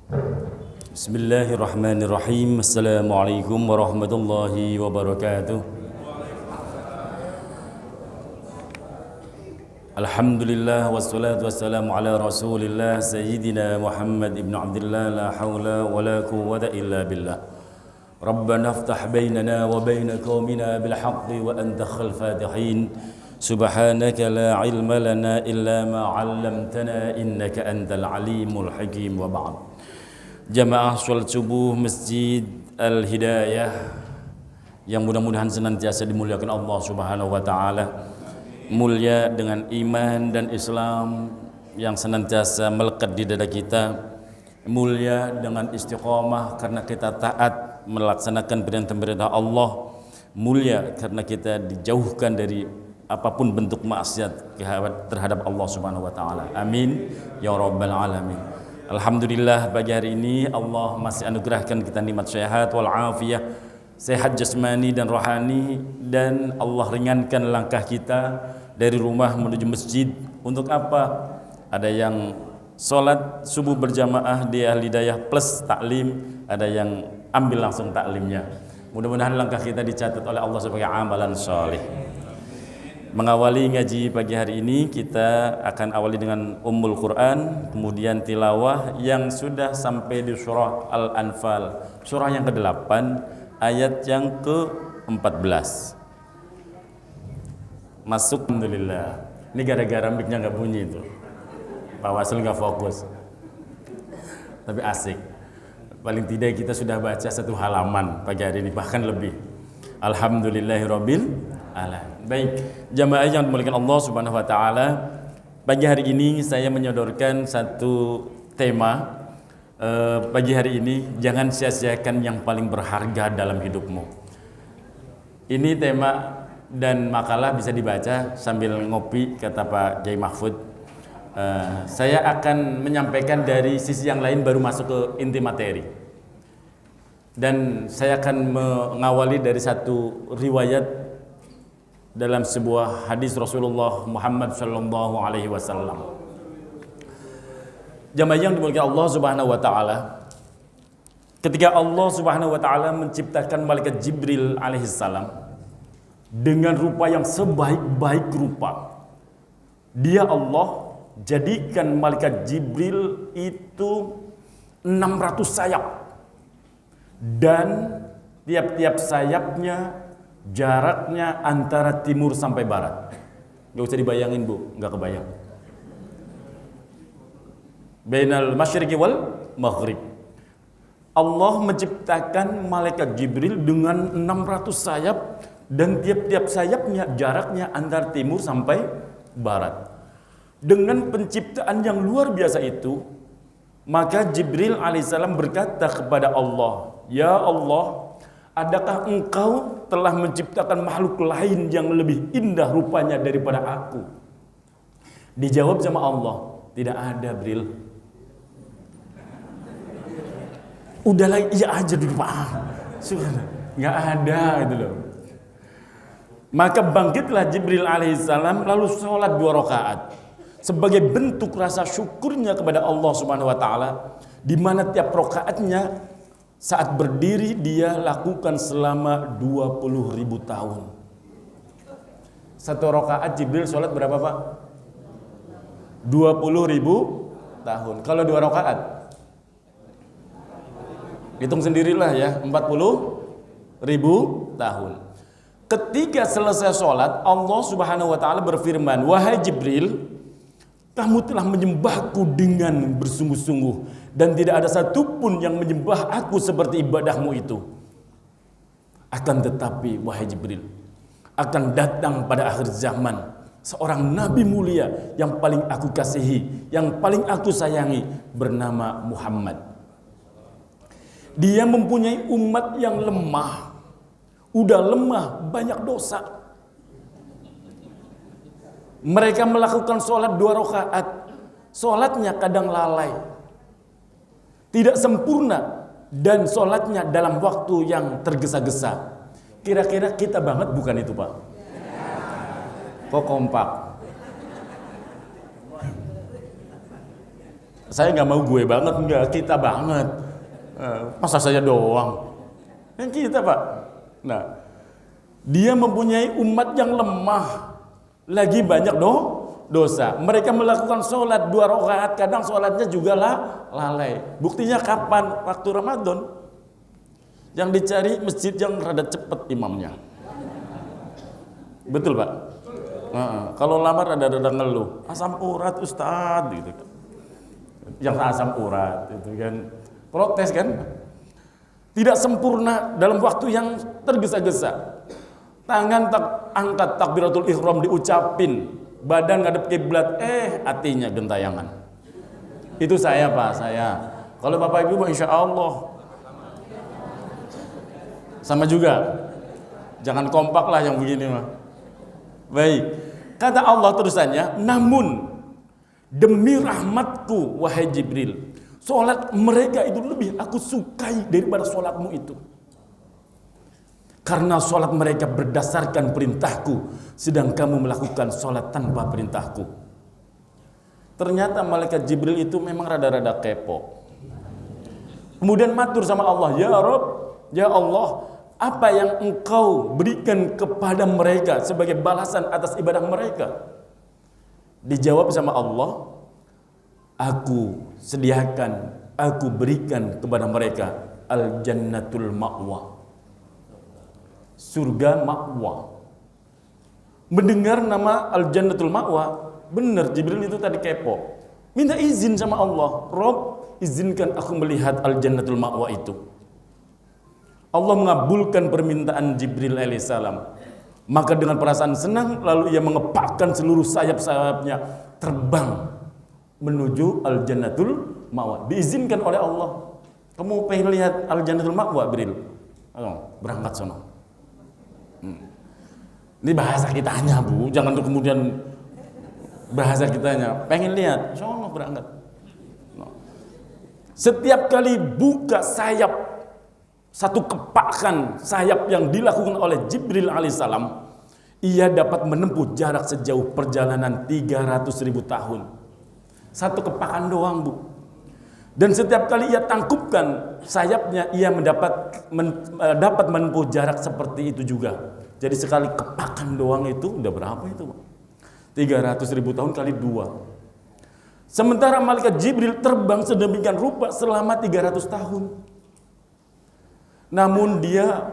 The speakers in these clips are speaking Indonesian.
Bismillahirrahmanirrahim. Assalamualaikum warahmatullahi wabarakatuh. Alhamdulillah wassalatu wassalamu ala Rasulillah Sayyidina Muhammad ibn Abdullah la hawla wa la quwwata illa billah. Rabbana iftah bainana wa baina qaumina bil haqqi wa anta khal fatihin. Subhanaka la ilma lana illa ma 'allamtana innaka antal alimul hakim wa ba'd. Jamaah sholat subuh Masjid Al-Hidayah yang mudah-mudahan senantiasa dimuliakan Allah Subhanahu wa taala, mulia dengan iman dan Islam yang senantiasa melekat di dada kita, mulia dengan istiqamah karena kita taat melaksanakan perintah-perintah Allah, mulia karena kita dijauhkan dari apapun bentuk maksiat terhadap Allah Subhanahu wa taala. Amin ya rabbal alamin. Alhamdulillah, pagi hari ini Allah masih anugerahkan kita nikmat sehat wal afiyah, sehat jasmani dan rohani, dan Allah ringankan langkah kita dari rumah menuju masjid. Untuk apa? Ada yang sholat subuh berjamaah di Al-Hidayah plus taklim, ada yang ambil langsung taklimnya. Mudah-mudahan langkah kita dicatat oleh Allah sebagai amalan sholih. Mengawali ngaji pagi hari ini, kita akan awali dengan Ummul Quran, kemudian tilawah yang sudah sampai di surah Al-Anfal, surah yang ke-8, ayat yang ke-14. Masuk. Alhamdulillah. Ini gara-gara mic-nya nggak bunyi itu, Pak Wasil nggak fokus, tapi asik. Paling tidak kita sudah baca satu halaman pagi hari ini, bahkan lebih. Alhamdulillahirabbil alamin. Baik, jamaah yang dimuliakan Allah Subhanahu wa taala, pagi hari ini saya menyodorkan satu tema. Pagi hari ini, jangan sia-siakan yang paling berharga dalam hidupmu. Ini tema dan makalah bisa dibaca sambil ngopi, kata Pak Kiai Mahfud. Saya akan menyampaikan dari sisi yang lain, baru masuk ke inti materi. Dan saya akan mengawali dari satu riwayat dalam sebuah hadis Rasulullah Muhammad sallallahu alaihi wasallam. Jamaah yang dimuliakan Allah Subhanahu wa taala, ketika Allah Subhanahu wa taala menciptakan malaikat Jibril alaihissalam dengan rupa yang sebaik-baik rupa, Dia Allah jadikan malaikat Jibril itu 600 sayap, dan tiap-tiap sayapnya jaraknya antara timur sampai barat. Gak usah dibayangin, Bu, gak kebayang. Bainal masyriqi wal maghrib. Allah menciptakan malaikat Jibril dengan 600 sayap, dan tiap-tiap sayapnya jaraknya antara timur sampai barat. Dengan penciptaan yang luar biasa itu, maka Jibril alaihissalam berkata kepada Allah, "Ya Allah, adakah engkau telah menciptakan makhluk lain yang lebih indah rupanya daripada aku?" Dijawab sama Allah, "Tidak ada, Bril." Udahlah, iya aja dulu, Pak. Nggak ada gitu loh. Maka bangkitlah Jibril alaihissalam lalu sholat 2 rakaat sebagai bentuk rasa syukurnya kepada Allah Subhanahu wa taala, di mana tiap rakaatnya saat berdiri dia lakukan selama 20.000 tahun. Satu rakaat Jibril sholat berapa, Pak? 20.000 tahun. Kalau 2 rakaat, hitung sendirilah ya, 40.000 tahun. Ketika selesai sholat, Allah Subhanahu wa taala berfirman, "Wahai Jibril, kamu telah menyembahku dengan bersungguh-sungguh, dan tidak ada satupun yang menyembah aku seperti ibadahmu itu. Akan tetapi, wahai Jibril, akan datang pada akhir zaman seorang nabi mulia yang paling aku kasihi, yang paling aku sayangi, bernama Muhammad. Dia mempunyai umat yang lemah, udah lemah, banyak dosa. Mereka melakukan sholat 2 rakaat, sholatnya kadang lalai, tidak sempurna, dan sholatnya dalam waktu yang tergesa-gesa. Kira-kira kita banget bukan itu, Pak? Kok kompak? Saya nggak mau gue banget, enggak, kita banget. Masa saya doang? Yang kita, Pak. Nah, dia mempunyai umat yang lemah, lagi banyak dosa. Mereka melakukan sholat 2 rakaat, kadang sholatnya juga lalai. Buktinya kapan? Waktu Ramadan. Yang dicari masjid yang rada cepet imamnya. Betul, Pak? Kalau lama rada-rada ngeluh, asam urat Ustadz gitu. Yang asam urat itu kan protes kan, tidak sempurna dalam waktu yang tergesa-gesa. Tangan angkat takbiratul ihram diucapin, badan ngadep kiblat, hatinya gentayangan. Itu saya, Pak, saya. Kalau Bapak Ibu insya Allah sama juga. Jangan kompak lah yang begini mah. Baik, kata Allah terusannya, namun demi rahmatku wahai Jibril, sholat mereka itu lebih aku sukai daripada sholatmu itu. Karena sholat mereka berdasarkan perintahku, sedang kamu melakukan sholat tanpa perintahku. Ternyata malaikat Jibril itu memang rada-rada kepo. Kemudian matur sama Allah, ya Rabb, ya Allah, apa yang engkau berikan kepada mereka sebagai balasan atas ibadah mereka? Dijawab sama Allah, aku sediakan, aku berikan kepada mereka al-jannatul ma'wa, surga ma'wa. Mendengar nama al-jannatul ma'wa, benar Jibril itu tadi kepo, minta izin sama Allah, Rob, izinkan aku melihat al-jannatul ma'wa itu. Allah mengabulkan permintaan Jibril alaihissalam. Maka dengan perasaan senang, lalu ia mengepakkan seluruh sayap-sayapnya terbang menuju al-jannatul ma'wa. Diizinkan oleh Allah. Kamu pengen lihat al-jannatul ma'wa, Jibril? Berangkat sono. Ini bahasa kitanya, Bu. Jangan tuh kemudian bahasa kitanya. Pengen lihat, sono berangkat. Setiap kali buka sayap, satu kepakan sayap yang dilakukan oleh Jibril alaihissalam, ia dapat menempuh jarak sejauh perjalanan 300.000 tahun. Satu kepakan doang, Bu. Dan setiap kali ia tangkupkan sayapnya, ia dapat menempuh jarak seperti itu juga. Jadi sekali kepakan doang itu udah berapa itu, Bu? 300.000 tahun kali 2. Sementara malaikat Jibril terbang sedemikian rupa selama 300 tahun. Namun dia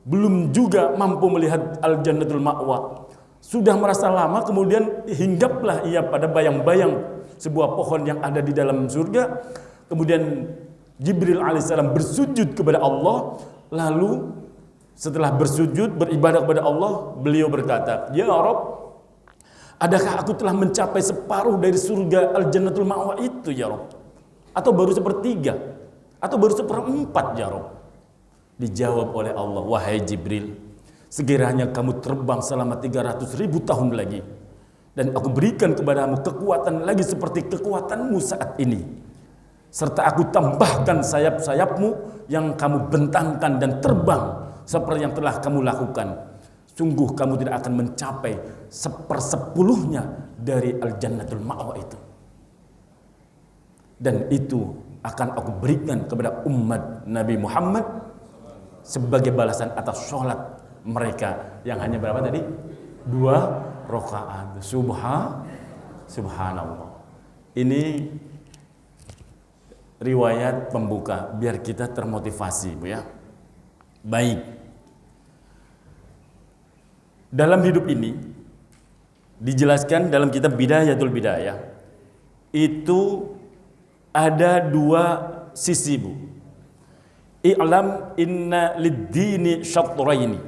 belum juga mampu melihat al-jannatul ma'wa. Sudah merasa lama, kemudian hinggaplah ia pada bayang-bayang sebuah pohon yang ada di dalam surga. Kemudian Jibril alaihissalam bersujud kepada Allah. Lalu setelah bersujud beribadah kepada Allah, beliau berkata, ya Rabb, adakah aku telah mencapai separuh dari surga al-jannatul ma'wa itu, ya Rabb? Atau baru 1/3? Atau baru 1/4, ya Rabb? Dijawab oleh Allah, wahai Jibril, sekiranya kamu terbang selama 300.000 tahun lagi, dan aku berikan kepadamu kekuatan lagi seperti kekuatanmu saat ini, serta aku tambahkan sayap-sayapmu yang kamu bentangkan dan terbang seperti yang telah kamu lakukan, sungguh kamu tidak akan mencapai 1/10 dari al-jannatul ma'wa itu. Dan itu akan aku berikan kepada umat Nabi Muhammad sebagai balasan atas sholat mereka yang hanya berapa tadi? 2 rakaat. Subhanallah. Ini riwayat pembuka biar kita termotivasi, Bu ya. Baik. Dalam hidup ini dijelaskan dalam kitab Bidayatul Bidayah itu ada 2 sisi, Bu. I'lam inna lid-dini syatraini.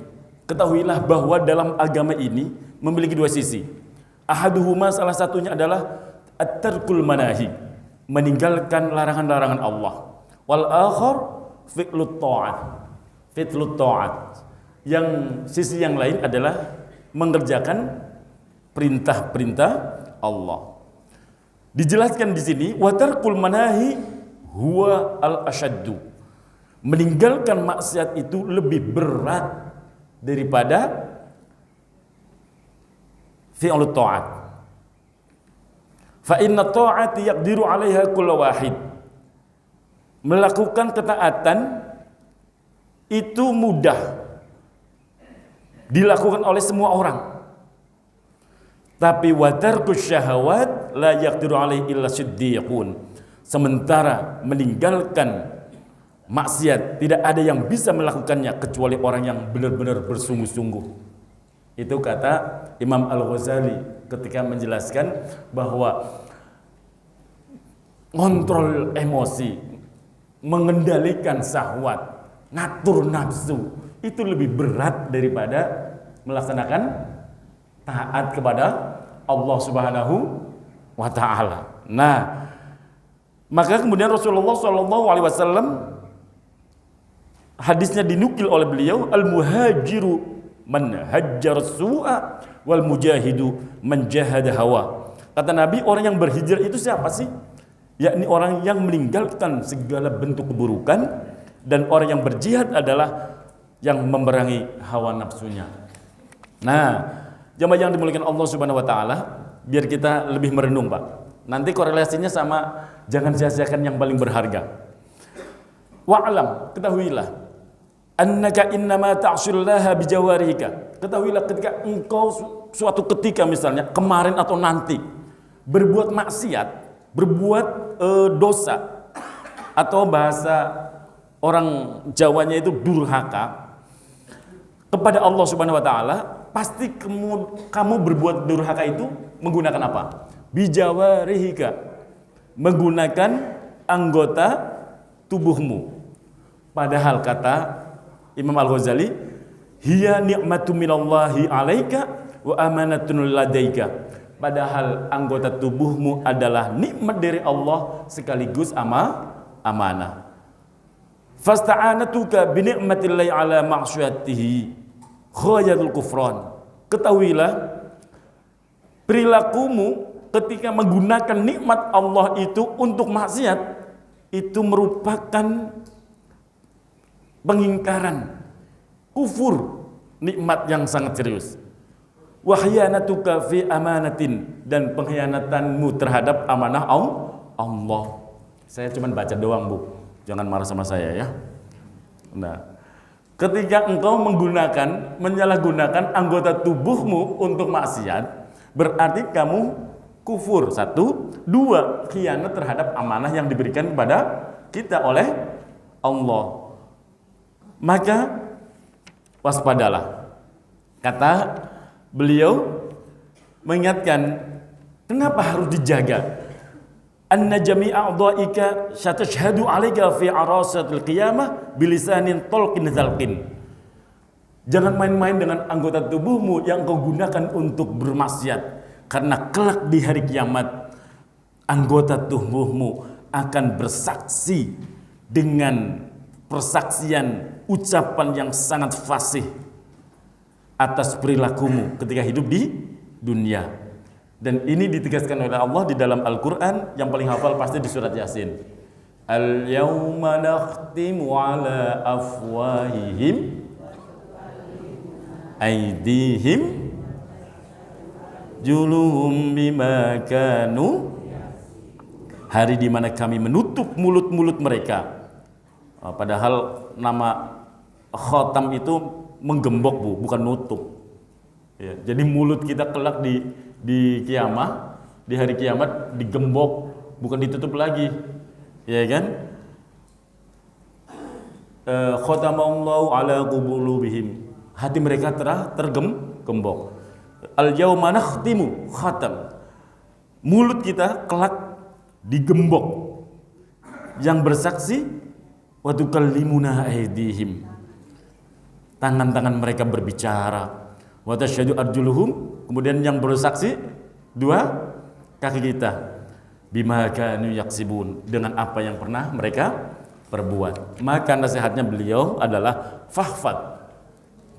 Ketahuilah bahwa dalam agama ini memiliki 2 sisi. Ahaduhuma, salah satunya adalah at-tarkul manahi, meninggalkan larangan-larangan Allah. Wal akhar fi'lut ta'at. Yang sisi yang lain adalah mengerjakan perintah-perintah Allah. Dijelaskan di sini wa tarkul manahi huwa al-ashaddu. Meninggalkan maksiat itu lebih berat daripada fi'lut ta'at. Fa inna ta'ati yaqdiru 'alaiha kullu wahid. Melakukan ketaatan itu mudah dilakukan oleh semua orang. Tapi wa tarkus syahawat la yaqdiru 'alaihi illa siddiqun. Sementara meninggalkan maksiat tidak ada yang bisa melakukannya kecuali orang yang benar-benar bersungguh-sungguh. Itu kata Imam Al-Ghazali ketika menjelaskan bahwa kontrol emosi, mengendalikan syahwat, ngatur nafsu itu lebih berat daripada melaksanakan taat kepada Allah Subhanahu wa taala. Nah, maka kemudian Rasulullah SAW hadisnya dinukil oleh beliau, al-muhajiru man hajjar su'a wal mujahidu man jahada hawa. Kata Nabi, orang yang berhijrah itu siapa sih? Yakni orang yang meninggalkan segala bentuk keburukan, dan orang yang berjihad adalah yang memerangi hawa nafsunya. Nah, jamaah yang dimuliakan Allah Subhanahu wa taala, biar kita lebih merenung, Pak. Nanti korelasinya sama jangan sia-siakan yang paling berharga. Wa'lam, ketahuilah, annaka innama ta'shillaha bijawarika. Ketahuilah ketika engkau suatu ketika misalnya kemarin atau nanti berbuat maksiat, berbuat dosa, atau bahasa orang Jawanya itu durhaka kepada Allah Subhanahu wa taala, pasti kamu berbuat durhaka itu menggunakan apa? Bijawarihika, menggunakan anggota tubuhmu. Padahal kata Imam Al-Ghazali, hiya ni'matu minallahi 'alaika wa amanatun ladaika. Padahal anggota tubuhmu adalah nikmat dari Allah sekaligus amanah. Fasta'anatuka bi ni'matillahi 'ala ma'siyatihi khayatul kufran. Ketahuilah, perilakumu ketika menggunakan nikmat Allah itu untuk maksiat itu merupakan pengingkaran, kufur nikmat yang sangat serius. Wahyanatuka fi amanatin, dan pengkhianatanmu terhadap amanah Allah. Saya cuma baca doang, Bu. Jangan marah sama saya ya. Nah, ketika engkau menyalahgunakan anggota tubuhmu untuk maksiat, berarti kamu kufur. 1, 2, khianat terhadap amanah yang diberikan kepada kita oleh Allah. Maka waspadalah. Kata beliau mengingatkan, kenapa harus dijaga? Anna jami'a a'dha'ika satashhadu 'alaika fi 'arasatil qiyamah bilisanin talqin zalqin. Jangan main-main dengan anggota tubuhmu yang kau gunakan untuk bermaksiat, karena kelak di hari kiamat anggota tubuhmu akan bersaksi dengan persaksian ucapan yang sangat fasih atas perilakumu ketika hidup di dunia. Dan ini ditegaskan oleh Allah di dalam Al-Quran, yang paling hafal pasti di surat Yasin. Al-yawma nakhtimu ala afwahihim aydihim juluhum bima kanu. Hari di mana kami menutup mulut-mulut mereka. Padahal nama khotam itu menggembok, Bu, bukan nutup. Ya, jadi mulut kita kelak di kiamat, di hari kiamat digembok, bukan ditutup lagi, ya kan? Khatamallahu ala qulubihim, hati mereka telah tergembok. Al yauma nakhtimu, khatam, mulut kita kelak digembok, yang bersaksi wa tukallimuna aydihim, tangan-tangan mereka berbicara, wa tasyhadu arjuluhum, kemudian yang bersaksi 2 kaki kita, bima kanu yaksibun, dengan apa yang pernah mereka perbuat. Maka nasihatnya beliau adalah fahfad,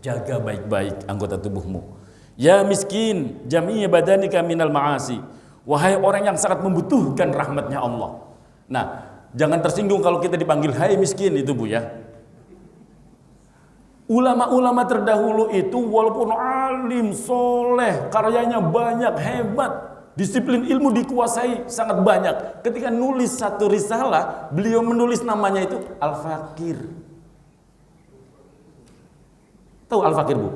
jaga baik-baik anggota tubuhmu. Ya miskin jami'i badanika minal ma'asi, wahai orang yang sangat membutuhkan rahmatnya Allah. Nah, jangan tersinggung kalau kita dipanggil hai miskin itu, Bu, ya. Ulama-ulama terdahulu itu walaupun alim, soleh, karyanya banyak, hebat, Disiplin ilmu dikuasai sangat banyak. Ketika nulis satu risalah, beliau menulis namanya itu Al-Fakir. Tahu Al-Fakir, Bu?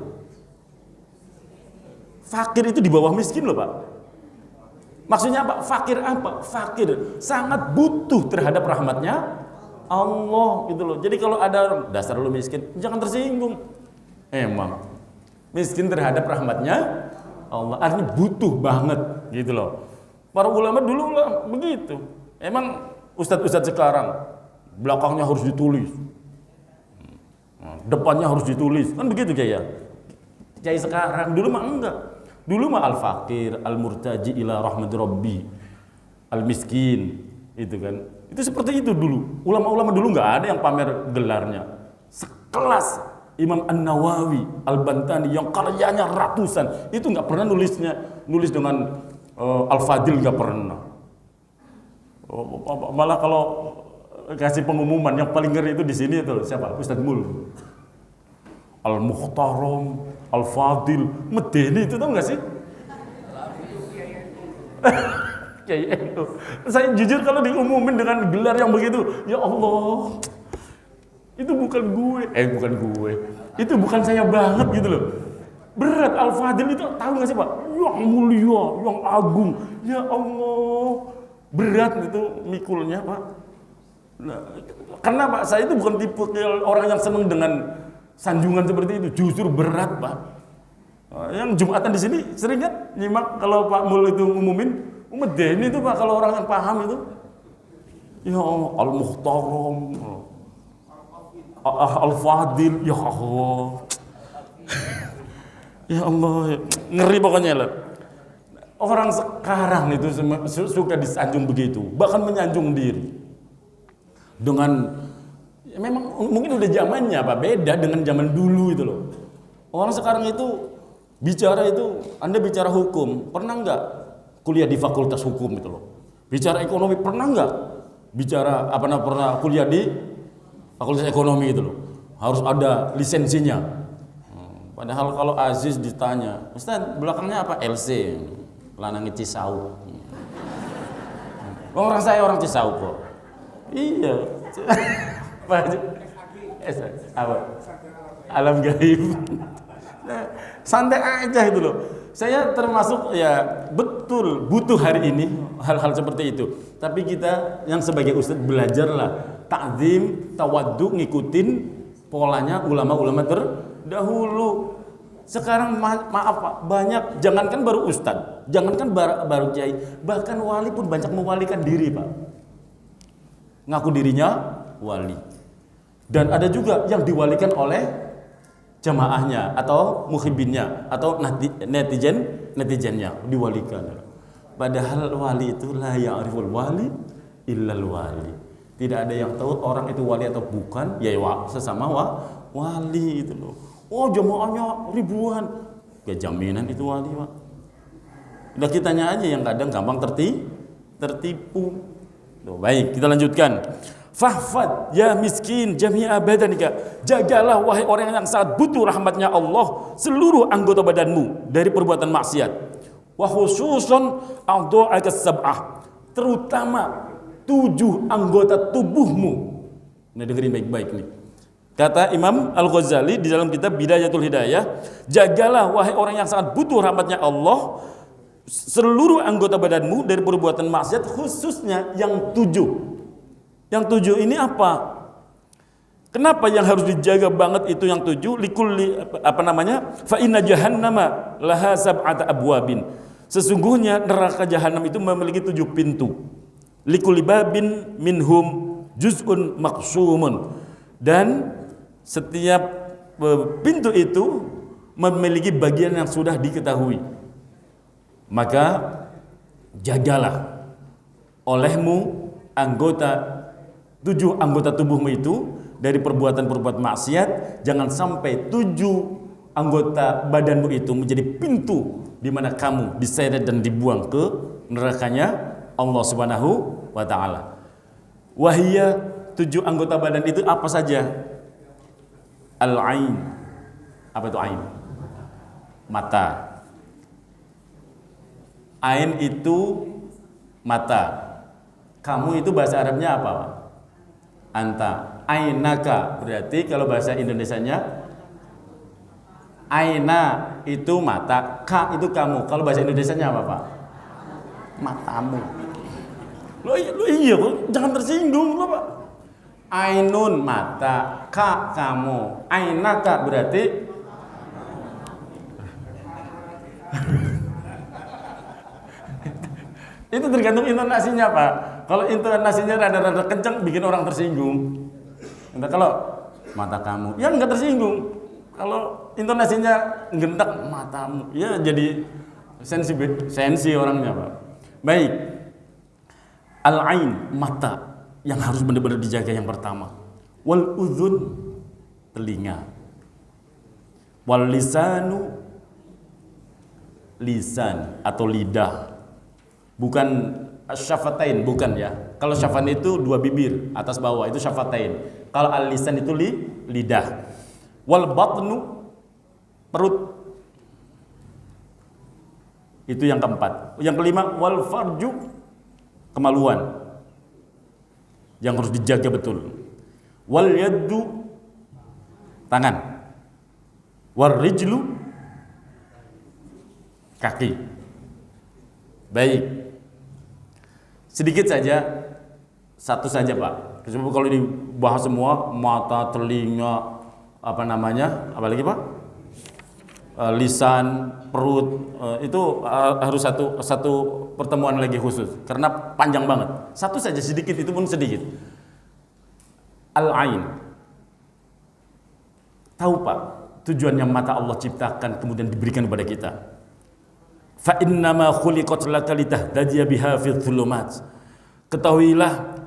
Fakir itu di bawah miskin loh, Pak. Maksudnya apa? Fakir apa? Fakir sangat butuh terhadap rahmatnya Allah gitu loh. Jadi kalau ada orang dasar lu miskin, jangan tersinggung. Emang miskin terhadap rahmatnya Allah, artinya butuh banget gitu loh. Para ulama dulu lah begitu. Emang ustadz-ustadz sekarang belakangnya harus ditulis, depannya harus ditulis, kan begitu Kiai ya? Kiai sekarang, dulu mah enggak. Dulu mah al-fakir, al-murtaji ila rahmati rabbi, al-miskin, itu kan. Itu seperti itu dulu. Ulama-ulama dulu nggak ada yang pamer gelarnya. Sekelas Imam An-Nawawi, Al-Bantani yang karyanya ratusan, itu nggak pernah nulis dengan Al-Fadil, nggak pernah. Malah kalau kasih pengumuman yang paling ngeri itu di sini itu siapa? Ustadz Mul. Al-Mukhtaram, Al-Fadil, medeni itu tahu nggak sih? Kayak itu. Saya jujur kalau diumumin dengan gelar yang begitu, ya Allah, itu bukan gue, itu bukan saya banget gitu loh. Berat. Al-Fadil itu tahu nggak sih Pak? Yang mulia, yang agung, ya Allah, berat itu mikulnya Pak. Nah, karena Pak, saya itu bukan tipe orang yang senang dengan sanjungan seperti itu, justru berat Pak. Yang Jumatan di sini sering kan nyimak kalau Pak Mul itu ngumumin, medeni itu Pak, kalau orang yang paham itu. Ya Allah, Al-Mukhtaram, Al-Fadil, ya Allah. Ya Allah, ngeri pokoknya lah. Orang sekarang itu suka disanjung begitu, bahkan menyanjung diri. Dengan ya memang mungkin udah zamannya Pak, beda dengan zaman dulu itu loh. Orang sekarang itu bicara itu, Anda bicara hukum, pernah nggak kuliah di fakultas hukum itu loh? Bicara ekonomi, pernah nggak bicara pernah kuliah di fakultas ekonomi itu loh? Harus ada lisensinya. Padahal kalau Aziz ditanya, Ustaz belakangnya apa? LC, Lanangi Cisau. Orang saya orang Cisau kok. Iya. Apa? Alam gaib. Nah, santai aja itu loh. Saya termasuk ya betul butuh hari ini hal-hal seperti itu. Tapi kita yang sebagai ustadz belajarlah ta'zim, tawaddu, ngikutin polanya ulama-ulama terdahulu. Sekarang maaf Pak, banyak, jangankan baru ustadz, jangankan baru kiai, bahkan wali pun banyak mewalikan diri Pak. Ngaku dirinya wali. Dan ada juga yang diwalikan oleh jamaahnya atau muhibinnya atau netizennya diwalikan. Padahal wali itu la ya'riful wali illal wali. Tidak ada yang tahu orang itu wali atau bukan, ya sesama wali itu loh. Oh, jamaahnya ribuan. Ya jaminan itu wali, Pak. Udah kitanya aja yang kadang gampang tertipu. Tuh, baik, kita lanjutkan. Fahfad ya miskin jami'a badanika, jagalah wahai orang yang sangat butuh rahmatnya Allah seluruh anggota badanmu dari perbuatan maksiat. Wa khususan a'dha'aka sab'ah, terutama 7 anggota tubuhmu. Nah, dengerin baik-baik nih. Kata Imam Al-Ghazali di dalam kitab Bidayatul Hidayah, jagalah wahai orang yang sangat butuh rahmatnya Allah seluruh anggota badanmu dari perbuatan maksiat, khususnya yang 7. Yang 7 ini apa? Kenapa yang harus dijaga banget itu yang 7? Likulli fa inna jahannama laha sab'ata abwabin. Sesungguhnya neraka jahanam itu memiliki 7 pintu. Likulli babin minhum juz'un maqsumun. Dan setiap pintu itu memiliki bagian yang sudah diketahui. Maka jagalah olehmu 7 anggota tubuhmu itu dari perbuatan-perbuatan maksiat, jangan sampai 7 anggota badanmu itu menjadi pintu di mana kamu diseret dan dibuang ke nerakanya Allah Subhanahu wa taala. Wahia 7 anggota badan itu apa saja? Al-ain. Apa itu ain? Mata. Ain itu mata. Kamu itu bahasa Arabnya apa, Pak? Anta. Ainaka berarti kalau bahasa Indonesianya aina itu mata, ka itu kamu. Kalau bahasa Indonesianya apa, Pak? Matamu. Lo iya, jangan tersinggung lo, Pak. Ainun mata, ka kamu, ainaka berarti itu tergantung intonasinya, Pak. Kalau intonasinya rada-rada kencang bikin orang tersinggung. Entah kalau mata kamu, ya enggak tersinggung. Kalau intonasinya gentak matamu, ya jadi sensi orangnya, Pak. Baik. Al-ain mata yang harus benar-benar dijaga yang pertama. Wal udhun telinga. Wal lisanu lisan atau lidah. Bukan syafatain, bukan ya. Kalau syafan itu dua bibir atas bawah, itu syafatain. Kalau al-lisan itu lidah. Wal batnu perut. Itu yang keempat. Yang kelima wal farju kemaluan. Yang harus dijaga betul. Wal yaddu tangan. Wal rijlu kaki. Baik. Sedikit saja, satu saja, Pak. Kalau dibahas semua, mata, telinga, apa namanya, apalagi, Pak? Lisan, perut, itu harus satu pertemuan lagi khusus karena panjang banget. Satu saja sedikit, itu pun sedikit. Al-ain. Tahu, Pak, tujuannya mata Allah ciptakan kemudian diberikan kepada kita. Fa innama khuliqat laka litahtadiya biha fi dhulumat. Ketahuilah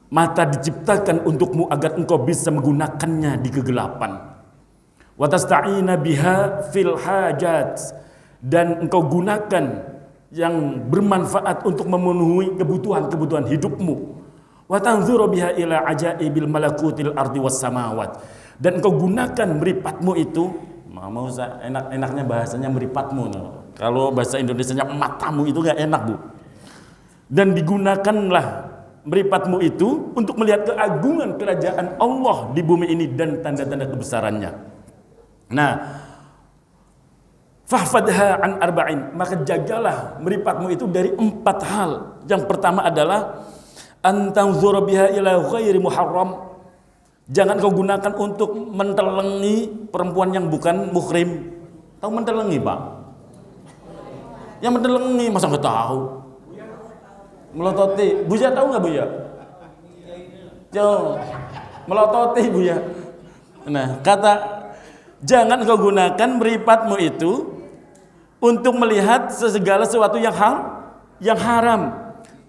mata diciptakan untukmu agar engkau bisa menggunakannya di kegelapan. Wa tasta'ina biha fil hajat, dan engkau gunakan yang bermanfaat untuk memenuhi kebutuhan-kebutuhan hidupmu. Wa tanzuru biha ila ajaibil malakutil ardi was samawat, dan engkau gunakan meripatmu itu, mau enaknya bahasanya meripatmu. Kalau bahasa Indonesianya matamu itu enggak enak, Bu. Dan digunakanlah meripatmu itu untuk melihat keagungan kerajaan Allah di bumi ini dan tanda-tanda kebesarannya. Nah, fahfadha an arba'in, maka jagalah meripatmu itu dari 4 hal. Yang pertama adalah antanzura biha ila ghairi muharram. Jangan kau gunakan untuk mentelengi perempuan yang bukan muhrim. Tahu mentelengi, Pak? Yang mentelengi masa nggak tahu? Melototi. Buya tahu nggak, Buya? Jauh. Melototi, Buya. Nah, kata jangan kau gunakan meripatmu itu untuk melihat segala sesuatu yang haram.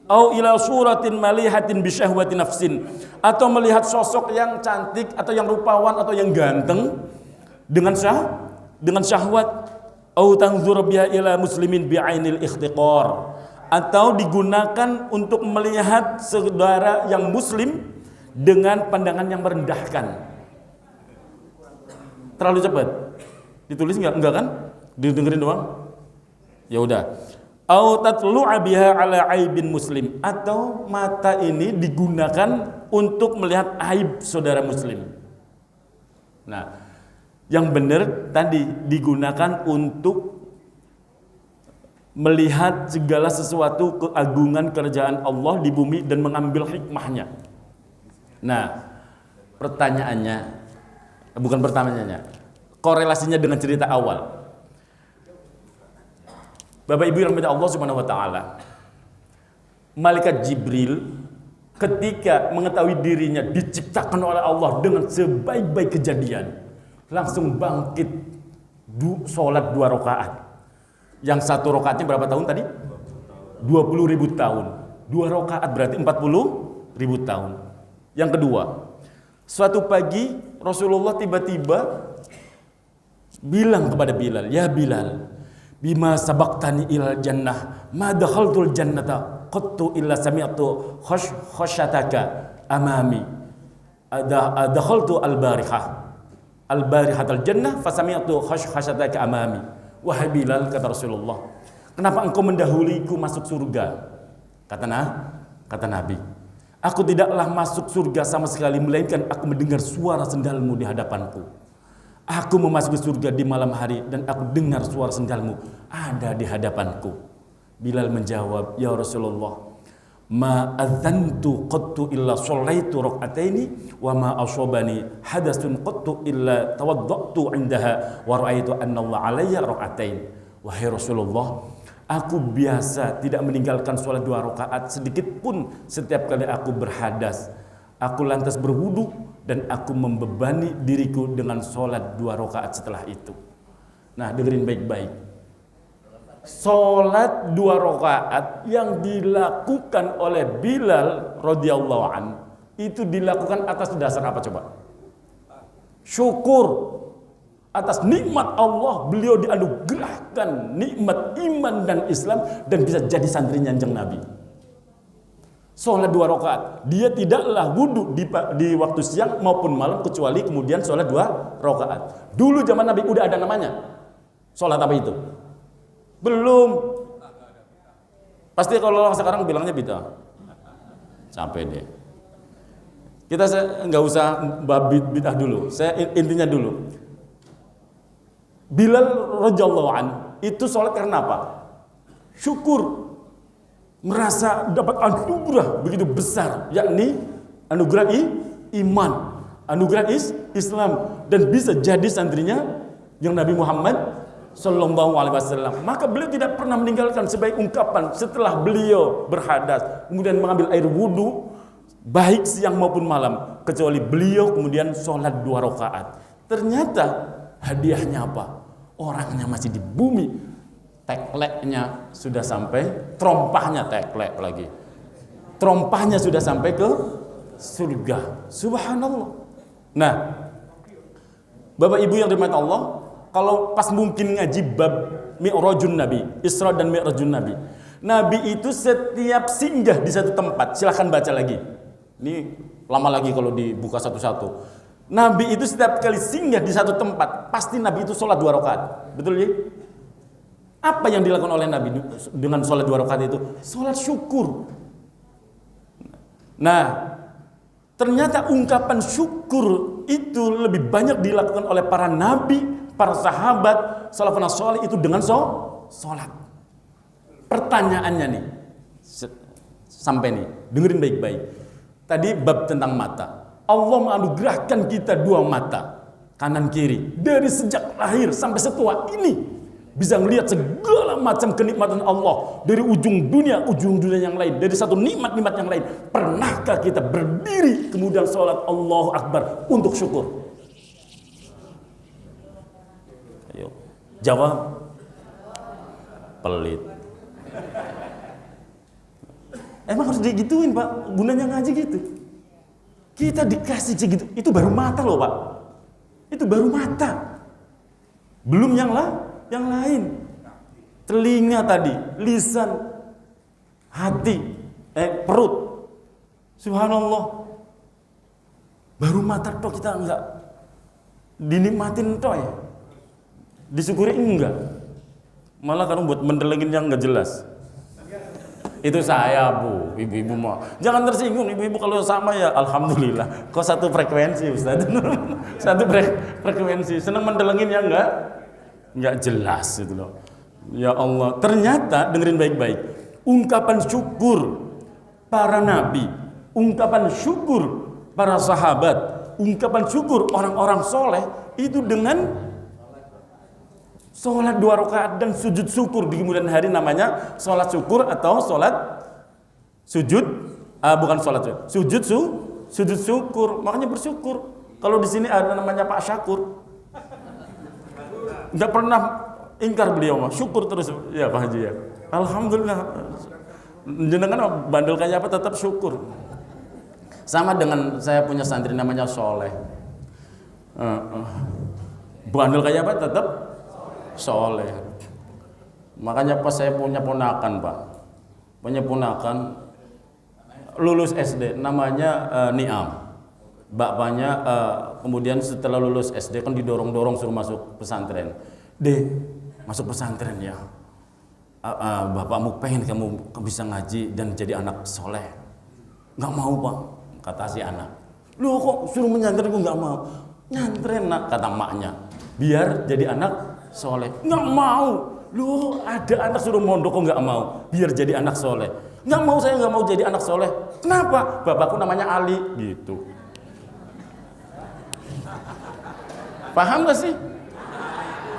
Au ila suratin malihatin bisyahwati nafsin, atau melihat sosok yang cantik atau yang rupawan atau yang ganteng dengan syahwat. Au tanzur biha ila muslimin bi'ainil ikhtiqar, atau digunakan untuk melihat saudara yang muslim dengan pandangan yang merendahkan. Terlalu cepat ditulis enggak kan? Didengerin doang. Ya udah. Au tatlu'a biha ala aibin muslim, atau mata ini digunakan untuk melihat aib saudara muslim. Nah, yang benar tadi digunakan untuk melihat segala sesuatu keagungan kerajaan Allah di bumi dan mengambil hikmahnya. Nah, korelasinya dengan cerita awal. Bapak Ibu yang dirahmati Allah Subhanahu wa taala. Malaikat Jibril ketika mengetahui dirinya diciptakan oleh Allah dengan sebaik-baik kejadian, langsung bangkit sholat 2 rakaat. Yang 1 rakaatnya berapa tahun tadi? 20.000 tahun. 2 rakaat berarti 40.000 tahun. Yang kedua, suatu pagi Rasulullah tiba-tiba bilang kepada Bilal, "Ya Bilal, bima sabaqtani ilal jannah ma dakhaltul jannata qattu illa sami'tu khashataka amami dakhaltu al-barihatal jannah fa sami'tu khashataka amami." Wahai Bilal, kata Rasulullah, Kenapa engkau mendahuluiku masuk surga? Kata Nabi, aku tidaklah masuk surga sama sekali, melainkan aku mendengar suara sendalmu di hadapanku. Aku memasuki surga di malam hari dan aku dengar suara sendalmu ada di hadapanku. Bilal menjawab, ya Rasulullah, ma adzantu qattu illa shallaitu rak'ataini wa ma asabani hadasun qattu illa tawaddatu indaha wa ra'aitu anna Allah alayya rak'atain. Wahai Rasulullah, aku biasa tidak meninggalkan sholat 2 rakaat sedikit pun setiap kali aku berhadas. Aku lantas berwudu dan aku membebani diriku dengan sholat 2 rakaat setelah itu. Nah, dengerin baik-baik. Sholat 2 rakaat yang dilakukan oleh Bilal radhiyallahu an itu dilakukan atas dasar apa coba? Syukur atas nikmat Allah. Beliau dianugerahkan nikmat iman dan Islam dan bisa jadi santrinya Kanjeng Nabi. Sholat 2 rakaat, dia tidaklah wudhu di waktu siang maupun malam kecuali kemudian sholat 2 rakaat. Dulu zaman Nabi udah ada namanya. Sholat apa itu? Belum. Pasti kalau orang sekarang bilangnya bid'ah. Capek deh. Kita nggak usah bid'ah dulu. Saya intinya dulu. Bilal radhiyallahu an itu sholat karena apa? Syukur, merasa dapat anugerah begitu besar, yakni anugerah iman, anugerah Islam, dan bisa jadi santrinya yang Nabi Muhammad Sallallahu Alaihi Wasallam. Maka beliau tidak pernah meninggalkan sebaik ungkapan setelah beliau berhadas, kemudian mengambil air wudhu baik siang maupun malam, kecuali beliau kemudian sholat 2 rakaat. Ternyata hadiahnya apa? Orangnya masih di bumi, tekleknya sudah sampai, trompahnya teklek lagi, trompahnya sudah sampai ke surga. Subhanallah. Nah, Bapak Ibu yang dirahmati Allah, kalau pas mungkin ngaji bab Mi'rajun Nabi, Isra dan Mi'rajun Nabi, Nabi itu setiap singgah di satu tempat, silahkan baca lagi. Ini lama lagi kalau dibuka satu-satu. Nabi itu setiap kali singgah di satu tempat, pasti Nabi itu sholat 2 rakaat. Betul ya? Apa yang dilakukan oleh Nabi dengan sholat 2 rakaat itu? Sholat syukur. Nah, ternyata ungkapan syukur itu lebih banyak dilakukan oleh para nabi, para sahabat, salafun salih itu dengan sholat. Pertanyaannya nih, sampai nih, dengerin baik-baik. Tadi bab tentang mata. Allah menganugerahkan kita 2 mata, kanan kiri, dari sejak lahir sampai setua ini bisa melihat segala macam kenikmatan Allah dari ujung dunia yang lain, dari satu nikmat-nikmat yang lain. Pernahkah kita berdiri kemudian sholat Allahu Akbar untuk syukur? Ayo jawab. Pelit. Emang harus digituin Pak, gunanya ngaji gitu. Kita dikasih segitu, itu baru mata loh Pak. Itu baru mata. Belum yang lain. Telinga tadi, lisan, hati, perut. Subhanallah. Baru mata toh kita enggak dinikmatin toh ya. Disyukuri enggak. Malah kan buat mendelengin yang enggak jelas. Itu saya Bu, ibu-ibu mau. Jangan tersinggung ibu-ibu kalau sama ya alhamdulillah. Kok satu frekuensi Ustaz? Satu frekuensi. Senang mendelengin yang enggak jelas itu loh. Ya Allah, ternyata dengerin baik-baik. Ungkapan syukur para nabi, ungkapan syukur para sahabat, ungkapan syukur orang-orang soleh itu dengan sholat 2 rakaat dan sujud syukur di kemudian hari, namanya sholat syukur atau sholat sujud, bukan sholat sujud syukur. Makanya bersyukur. Kalau di sini ada namanya Pak Syakur, nggak pernah ingkar beliau mah, syukur terus ya Pak Haji ya. Alhamdulillah. Jenengan bandel kayak apa tetap syukur. Sama dengan saya punya santri namanya Soleh. Bandel kayak apa tetap soleh. Makanya pas saya punya ponakan Pak, lulus SD, namanya Niam. Bapaknya kemudian setelah lulus SD kan didorong-dorong suruh masuk pesantren. Masuk pesantren ya. bapakmu pengen kamu bisa ngaji dan jadi anak soleh. Nggak mau pak, kata si anak. Loh kok suruh menyantren gue nggak mau. Nyantren nak, kata maknya, biar jadi anak soleh. Nggak mau. Loh ada anak suruh mondok kok nggak mau, biar jadi anak soleh. Nggak mau, saya nggak mau jadi anak soleh. Kenapa? Bapakku namanya Ali gitu. Paham gak sih?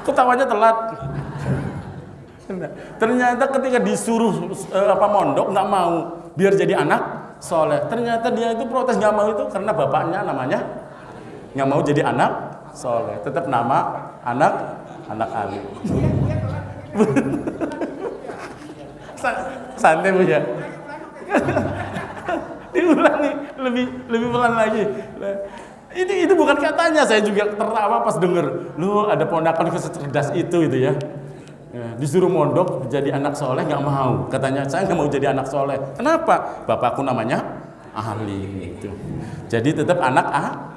Ketawanya telat. Ternyata ketika disuruh mondok nggak mau, biar jadi anak soleh. Ternyata dia itu protes nggak mau itu karena bapaknya namanya nggak mau jadi anak soleh. Tetap nama anak Ali. Santai Bu ya. Diulangi lebih pelan lagi. Itu bukan katanya, saya juga tertawa pas denger. Lu ada ponakan secerdas itu ya. Disuruh mondok jadi anak soleh nggak mau. Katanya saya nggak mau jadi anak soleh. Kenapa? Bapakku namanya Ali itu. Jadi tetap anak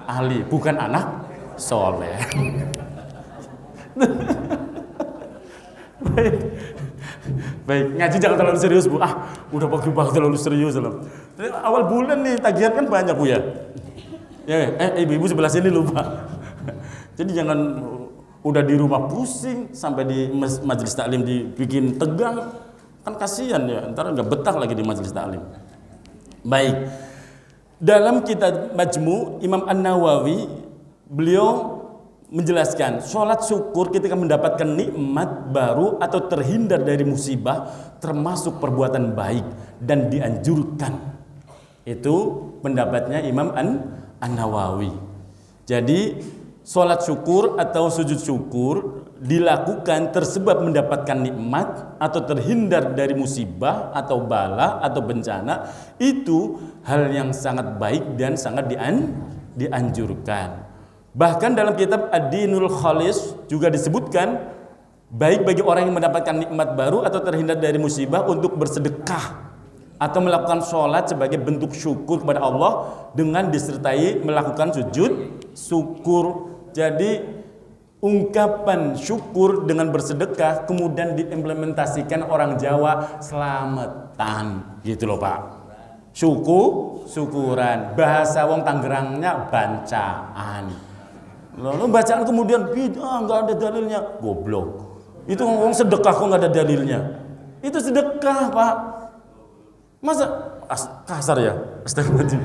ahli, bukan anak soleh. Baik, ngaji jangan terlalu serius Bu. Udah pagi-pagi terlalu serius loh. Awal bulan nih tagihan kan banyak Bu ya. Ibu-ibu sebelah sini lupa. Jadi jangan udah di rumah pusing sampai di majelis taklim dibikin tegang, kan kasihan ya. Ntar nggak betah lagi di majelis taklim. Baik, dalam kitab Majmu Imam An-Nawawi beliau menjelaskan sholat syukur ketika mendapatkan nikmat baru atau terhindar dari musibah termasuk perbuatan baik dan dianjurkan. Itu pendapatnya Imam An-Nawawi. Jadi sholat syukur atau sujud syukur dilakukan tersebab mendapatkan nikmat atau terhindar dari musibah atau bala atau bencana, itu hal yang sangat baik dan sangat dianjurkan. Bahkan dalam kitab Ad-Dinul Khalis juga disebutkan baik bagi orang yang mendapatkan nikmat baru atau terhindar dari musibah untuk bersedekah atau melakukan sholat sebagai bentuk syukur kepada Allah dengan disertai melakukan sujud syukur. Jadi ungkapan syukur dengan bersedekah kemudian diimplementasikan orang Jawa selamatan gitu loh Pak. Syukuran, bahasa wong Tangerangnya bancaan. Lalu bacaan kemudian bid'ah, nggak ada dalilnya, goblok. Itu ngomong sedekah kok nggak ada dalilnya. Itu sedekah Pak. Masa kasar ya? Astagfirullahaladzim.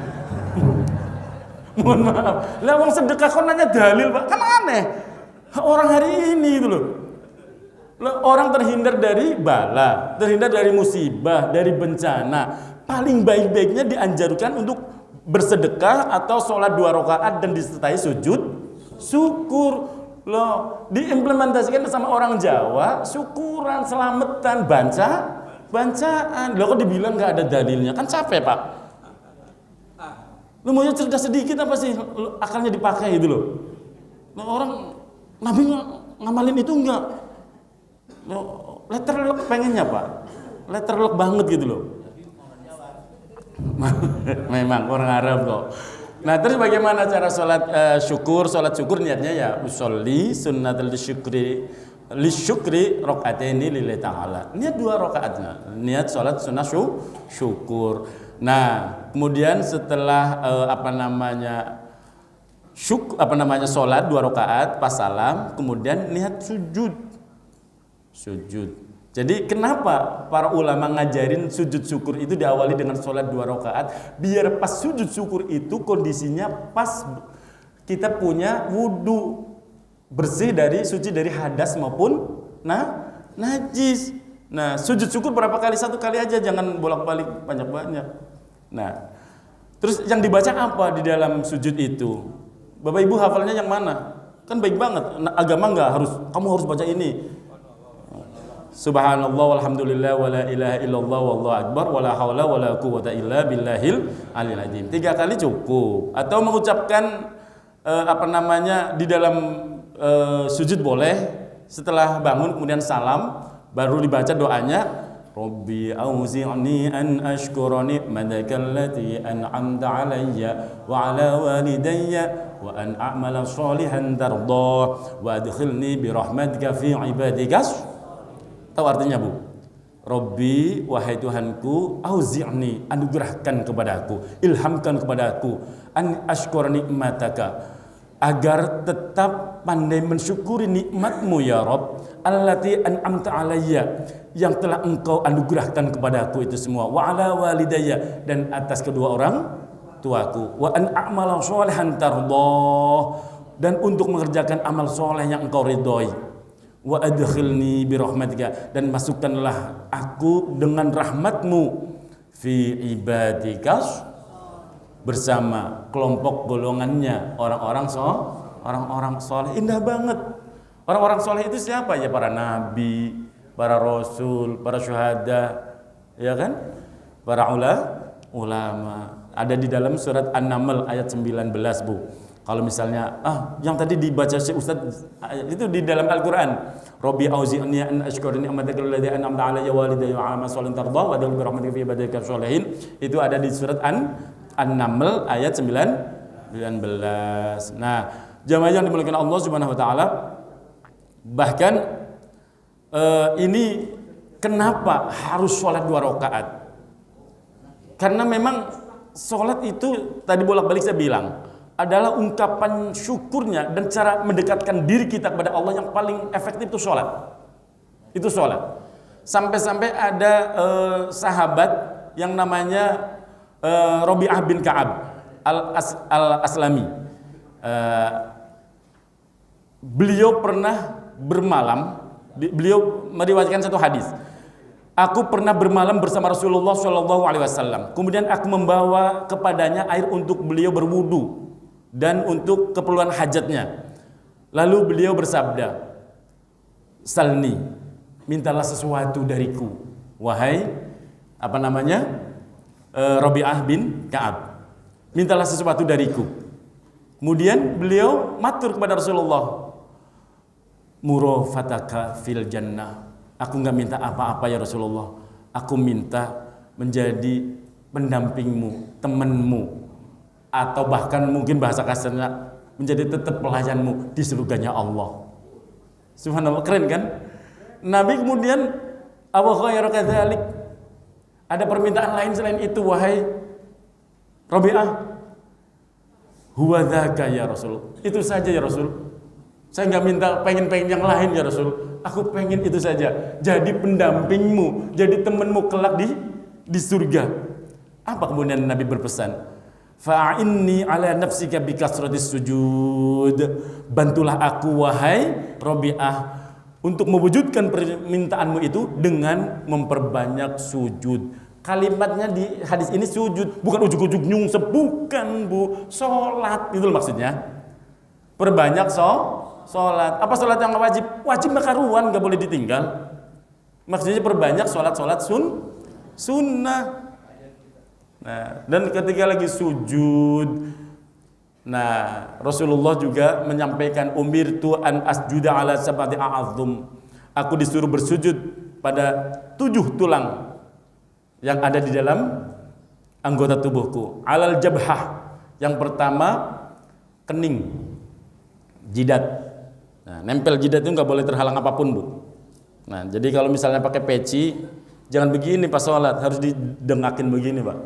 Mohon maaf. Lah wong sedekah kok nanya dalil Pak? Kan aneh. Orang hari ini itu loh. Orang terhindar dari bala, terhindar dari musibah, dari bencana. Paling baik-baiknya dianjurkan untuk bersedekah atau sholat 2 rakaat dan disertai sujud syukur. Loh, diimplementasikan sama orang Jawa, syukuran, selamatan, bancaan. Loh kok dibilang nggak ada dalilnya? Kan capek Pak. Lu maunya cerdas sedikit apa sih akalnya dipakai gitu loh. Loh, orang Nabi ngamalin itu enggak. Loh, letterlock pengennya Pak. Letterlock banget gitu loh. Memang orang Arab kok. Nah terus bagaimana cara sholat syukur? Sholat syukur niatnya ya usolli sunnatul syukri rakaataini lillahi ta'ala. Niat 2 rakaatnya. Niat sholat sunnah syukur. Nah kemudian setelah sholat 2 rakaat pas salam, kemudian niat sujud. Jadi kenapa para ulama ngajarin sujud syukur itu diawali dengan sholat 2 rakaat? Biar pas sujud syukur itu kondisinya pas kita punya wudu, bersih suci dari hadas maupun najis. Nah sujud syukur berapa kali? 1 kali aja, jangan bolak-balik banyak-banyak. Nah terus yang dibaca apa di dalam sujud itu? Bapak Ibu hafalnya yang mana? Kan baik banget. Agama nggak harus kamu harus baca ini. Subhanallah walhamdulillah wala ilaha illallah wallahu akbar wala haula wala quwata illa billahil aliyil azim. 3 kali cukup. Atau mengucapkan di dalam sujud boleh, setelah bangun kemudian salam baru dibaca doanya Rabbi auzi'ni an ashkura ni'mataka allati an'amta 'alayya wa 'ala walidayya wa an a'mala shalihan tardah wa adkhilni bi rahmatika fi ibadika. Tahu artinya Bu? Robbi, wahai Tuhanku, auzi'ni, anugerahkan kepadaku, ilhamkan kepadaku, an ashkur nikmataka, agar tetap pandai mensyukuri nikmatmu ya Rabb, allati an'amta alayya, yang telah engkau anugerahkan kepadaku itu semua, wa ala walidayya, dan atas kedua orang tuaku, wa an a'mala sholihan tardah, dan untuk mengerjakan amal soleh yang engkau ridhoi, wa adkhilni bi rahmatika, dan masukkanlah aku dengan rahmatmu fi ibadika, bersama kelompok golongannya orang-orang soleh. Indah banget. Orang-orang soleh itu siapa ya? Para nabi, para rasul, para syuhada, ya kan? Para ulama. Ada di dalam surat An-Naml ayat 19, Bu. Kalau misalnya yang tadi dibaca Syekh Ustaz itu di dalam Al-Qur'an, Rabbi auzi'ni an ashkura ni'mataka allati an'amta 'alayya wa walidayya wa 'ala salihin tardah wa adkhilni bi rahmatika fi ibadika sholihin. Itu ada di surat An-Naml ayat 19. Nah, jamaah yang dimuliakan Allah Subhanahu wa taala, bahkan ini kenapa harus sholat 2 rakaat? Karena memang sholat itu tadi bolak-balik saya bilang adalah ungkapan syukurnya dan cara mendekatkan diri kita kepada Allah yang paling efektif itu sholat. Itu sholat. Sampai-sampai ada sahabat yang namanya Rabi'ah bin Ka'ab al-Aslami. Beliau pernah bermalam, beliau meriwayatkan satu hadis. Aku pernah bermalam bersama Rasulullah SAW. Kemudian aku membawa kepadanya air untuk beliau berwudu dan untuk keperluan hajatnya. Lalu beliau bersabda, "Salni, mintalah sesuatu dariku, wahai Rabi'ah bin Ka'ab. Mintalah sesuatu dariku." Kemudian beliau matur kepada Rasulullah, "Murafataka fil jannah." Aku enggak minta apa-apa ya Rasulullah. Aku minta menjadi pendampingmu, temanmu, atau bahkan mungkin bahasa kasarnya menjadi tetap pelayanmu di surganya Allah. Subhanallah, keren kan? Nabi kemudian Abu Khayr kadzalik, ada permintaan lain selain itu, wahai Rabi'ah. Huwa dzaka ya Rasul. Itu saja ya Rasul. Saya enggak minta pengen yang lain ya Rasul. Aku pengen itu saja, jadi pendampingmu, jadi temanmu kelak di surga. Apa kemudian Nabi berpesan? Fa'inni ala nafsika bi kasratis sujud. Bantulah aku wahai Rabi'ah untuk mewujudkan permintaanmu itu dengan memperbanyak sujud. Kalimatnya di hadis ini sujud, bukan ujuk-ujuk nyungsep, bukan Bu, sholat itu maksudnya. Perbanyak sholat. Apa sholat yang wajib? Wajib makaruan, gak boleh ditinggal. Maksudnya perbanyak sholat sunnah. Nah, dan ketika lagi sujud, nah Rasulullah juga menyampaikan, umirtu an asjuda ala sab'ati a'adzum. Aku disuruh bersujud pada 7 tulang yang ada di dalam anggota tubuhku. Alal jabhah, yang pertama kening, jidat. Nah, nempel jidat itu nggak boleh terhalang apapun, Bu. Nah, jadi kalau misalnya pakai peci, jangan begini pas sholat, harus didengakin begini, Pak.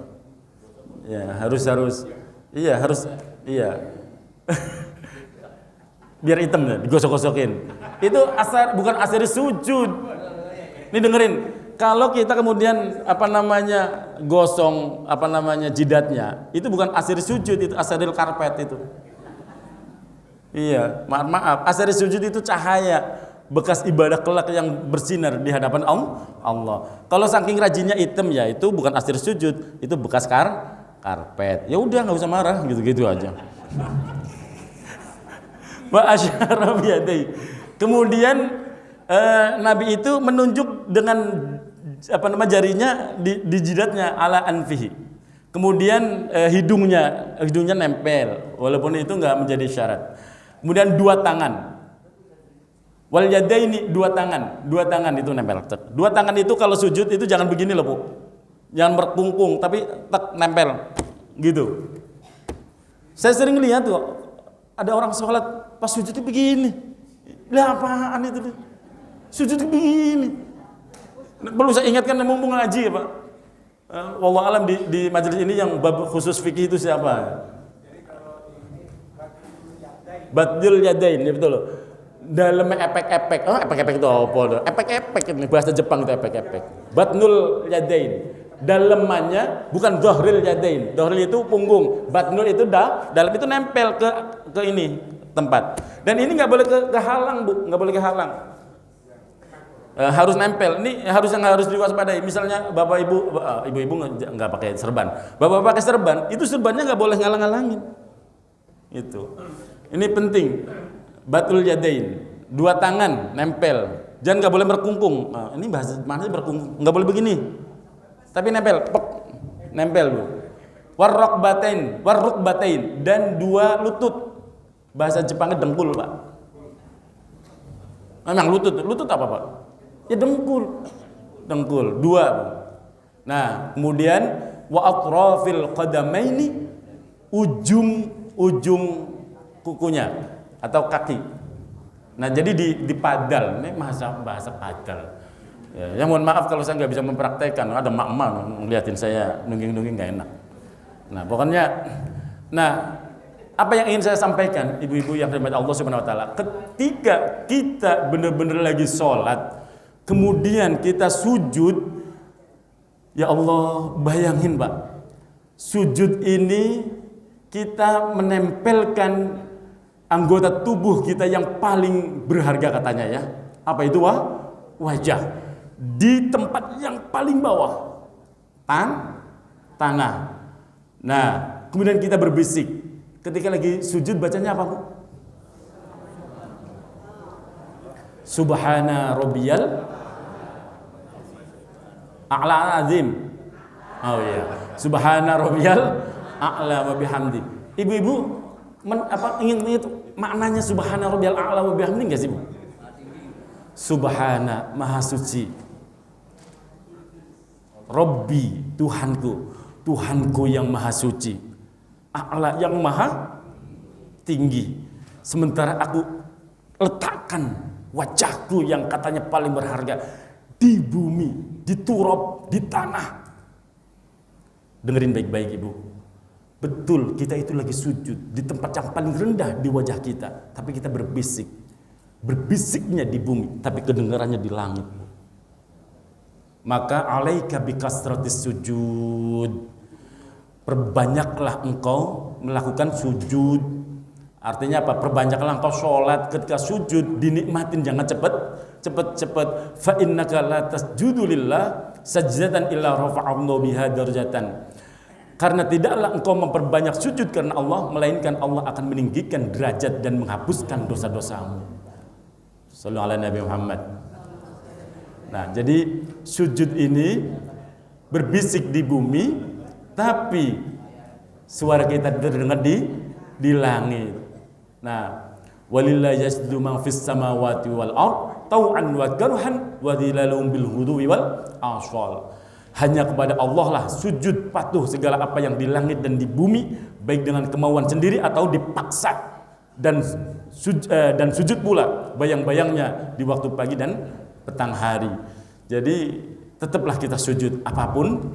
Ya, harus. Iya. Biar hitam ya, digosok-gosokin. Itu bukan asar sujud. Ini dengerin. Kalau kita kemudian gosong jidatnya, itu bukan asar sujud, itu asaril karpet itu. Iya, maaf. Asar sujud itu cahaya, bekas ibadah kelak yang bersinar di hadapan Allah. Kalau saking rajinnya hitam ya, itu bukan asar sujud, itu bekas karpet. Ya udah, nggak usah marah, gitu-gitu aja. Wa asyara biyadai. Kemudian Nabi itu menunjuk dengan jarinya di jidatnya ala anfihi. Kemudian hidungnya nempel, walaupun itu nggak menjadi syarat. Kemudian 2 tangan. Wal yadaini, 2 tangan. 2 tangan itu nempel. 2 tangan itu kalau sujud itu jangan begini loh, Bu. Jangan berkungkung, tapi nempel gitu. Saya sering lihat tuh ada orang sholat pas sujudnya begini. Lah apaan itu? Sujud begini. Perlu saya ingatkan mumpung ngaji ya Pak. Wallahu alam di majelis ini yang bab khusus fikih itu siapa? Badul yadain, ya betul loh. Dalamnya epek-epek. Oh, epek-epek itu apa? Epek-epek ini bahasa Jepang itu epek-epek. Batnul yadain. Dalemannya bukan dhahril yadain. Dhahril itu punggung, batnul itu dalam itu nempel ke ini tempat. Dan ini nggak boleh kehalang, Bu, nggak boleh kehalang. Harus nempel. Ini harus diwaspadai. Misalnya Bapak Ibu, ibu-ibu nggak pakai serban. Bapak pakai serban, itu serbannya nggak boleh ngalang-ngalangin. Itu. Ini penting. Batul yadain. Dua tangan nempel. Jangan nggak boleh berkungkung. Ini bahasa mana berkungkung? Nggak boleh begini. Tapi nempel, nempel Bu. Warrukbatain dan dua lutut. Bahasa Jepangnya dengkul Pak. Memang lutut apa Pak? Ya dengkul, dua Bu. Nah kemudian wa atrafil qadamaini, ujung kukunya atau kaki. Nah jadi di padal, ini bahasa padal. Ya, mohon maaf kalau saya nggak bisa mempraktekkan. Ada mak-mak ngeliatin saya nungging-nungging nggak enak. Nah pokoknya, apa yang ingin saya sampaikan, ibu-ibu yang dirahmati Allah Subhanahu Wa Taala, ketika kita benar-benar lagi sholat, kemudian kita sujud, ya Allah bayangin Pak, sujud ini kita menempelkan anggota tubuh kita yang paling berharga katanya ya. Apa itu wajah. Di tempat yang paling bawah, tanah. Nah, kemudian kita berbisik. Ketika lagi sujud bacanya apa Bu? Subhana rabbiyal a'la azim. Oh iya. Subhana rabbiyal a'la wa bihamdi. Ibu-ibu ingin itu maknanya subhana rabbiyal a'la wa bihamdi enggak sih Bu? Subhana maha suci. Rabbi, Tuhanku yang maha suci. A'la yang maha tinggi. Sementara aku letakkan wajahku yang katanya paling berharga di bumi, di turab, di tanah. Dengerin baik-baik Ibu. Betul, kita itu lagi sujud di tempat yang paling rendah di wajah kita, tapi kita berbisik. Berbisiknya di bumi, tapi kedengarannya di langit. Maka alaika bikasratis sujud. Perbanyaklah engkau melakukan sujud. Artinya apa? Perbanyaklah engkau sholat. Ketika sujud dinikmatin, jangan cepet. Fa innaka la tasjudu lillah sajdatan illa rafa'allahu biha darajatan. Karena tidaklah engkau memperbanyak sujud karena Allah, melainkan Allah akan meninggikan derajat dan menghapuskan dosa-dosamu. Sallallahu alaihi Nabi Muhammad. Nah, jadi sujud ini berbisik di bumi, tapi suara kita terdengar di langit. Nah, walillahi yasjudu man fis samawati wal ard tau'an wa karhan wa dhilalum bil ghudwi wal asfal. Hanya kepada Allah lah sujud patuh segala apa yang di langit dan di bumi, baik dengan kemauan sendiri atau dipaksa, dan sujud pula bayang-bayangnya di waktu pagi dan petang hari. Jadi tetaplah kita sujud apapun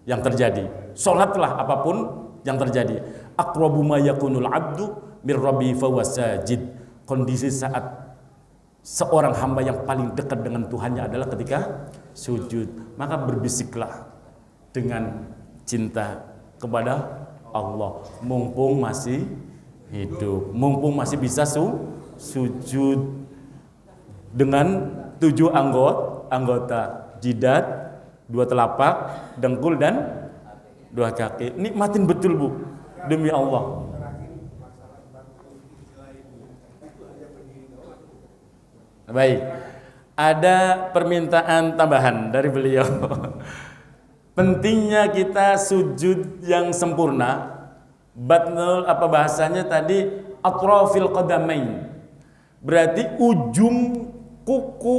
yang terjadi. Sholatlah apapun yang terjadi. Aqrabu ma yakunul abdu mir rabbi fahuwa sajid. Kondisi saat seorang hamba yang paling dekat dengan Tuhannya adalah ketika sujud. Maka berbisiklah dengan cinta kepada Allah. Mumpung masih hidup, mumpung masih bisa sujud dengan 7 anggota, jidat, 2 telapak, dengkul dan 2 kaki. Nikmatin betul Bu, demi Allah. Baik, ada permintaan tambahan dari beliau. Pentingnya kita sujud yang sempurna. Batnul apa bahasanya tadi, atrafil qadamain. Berarti ujung kuku,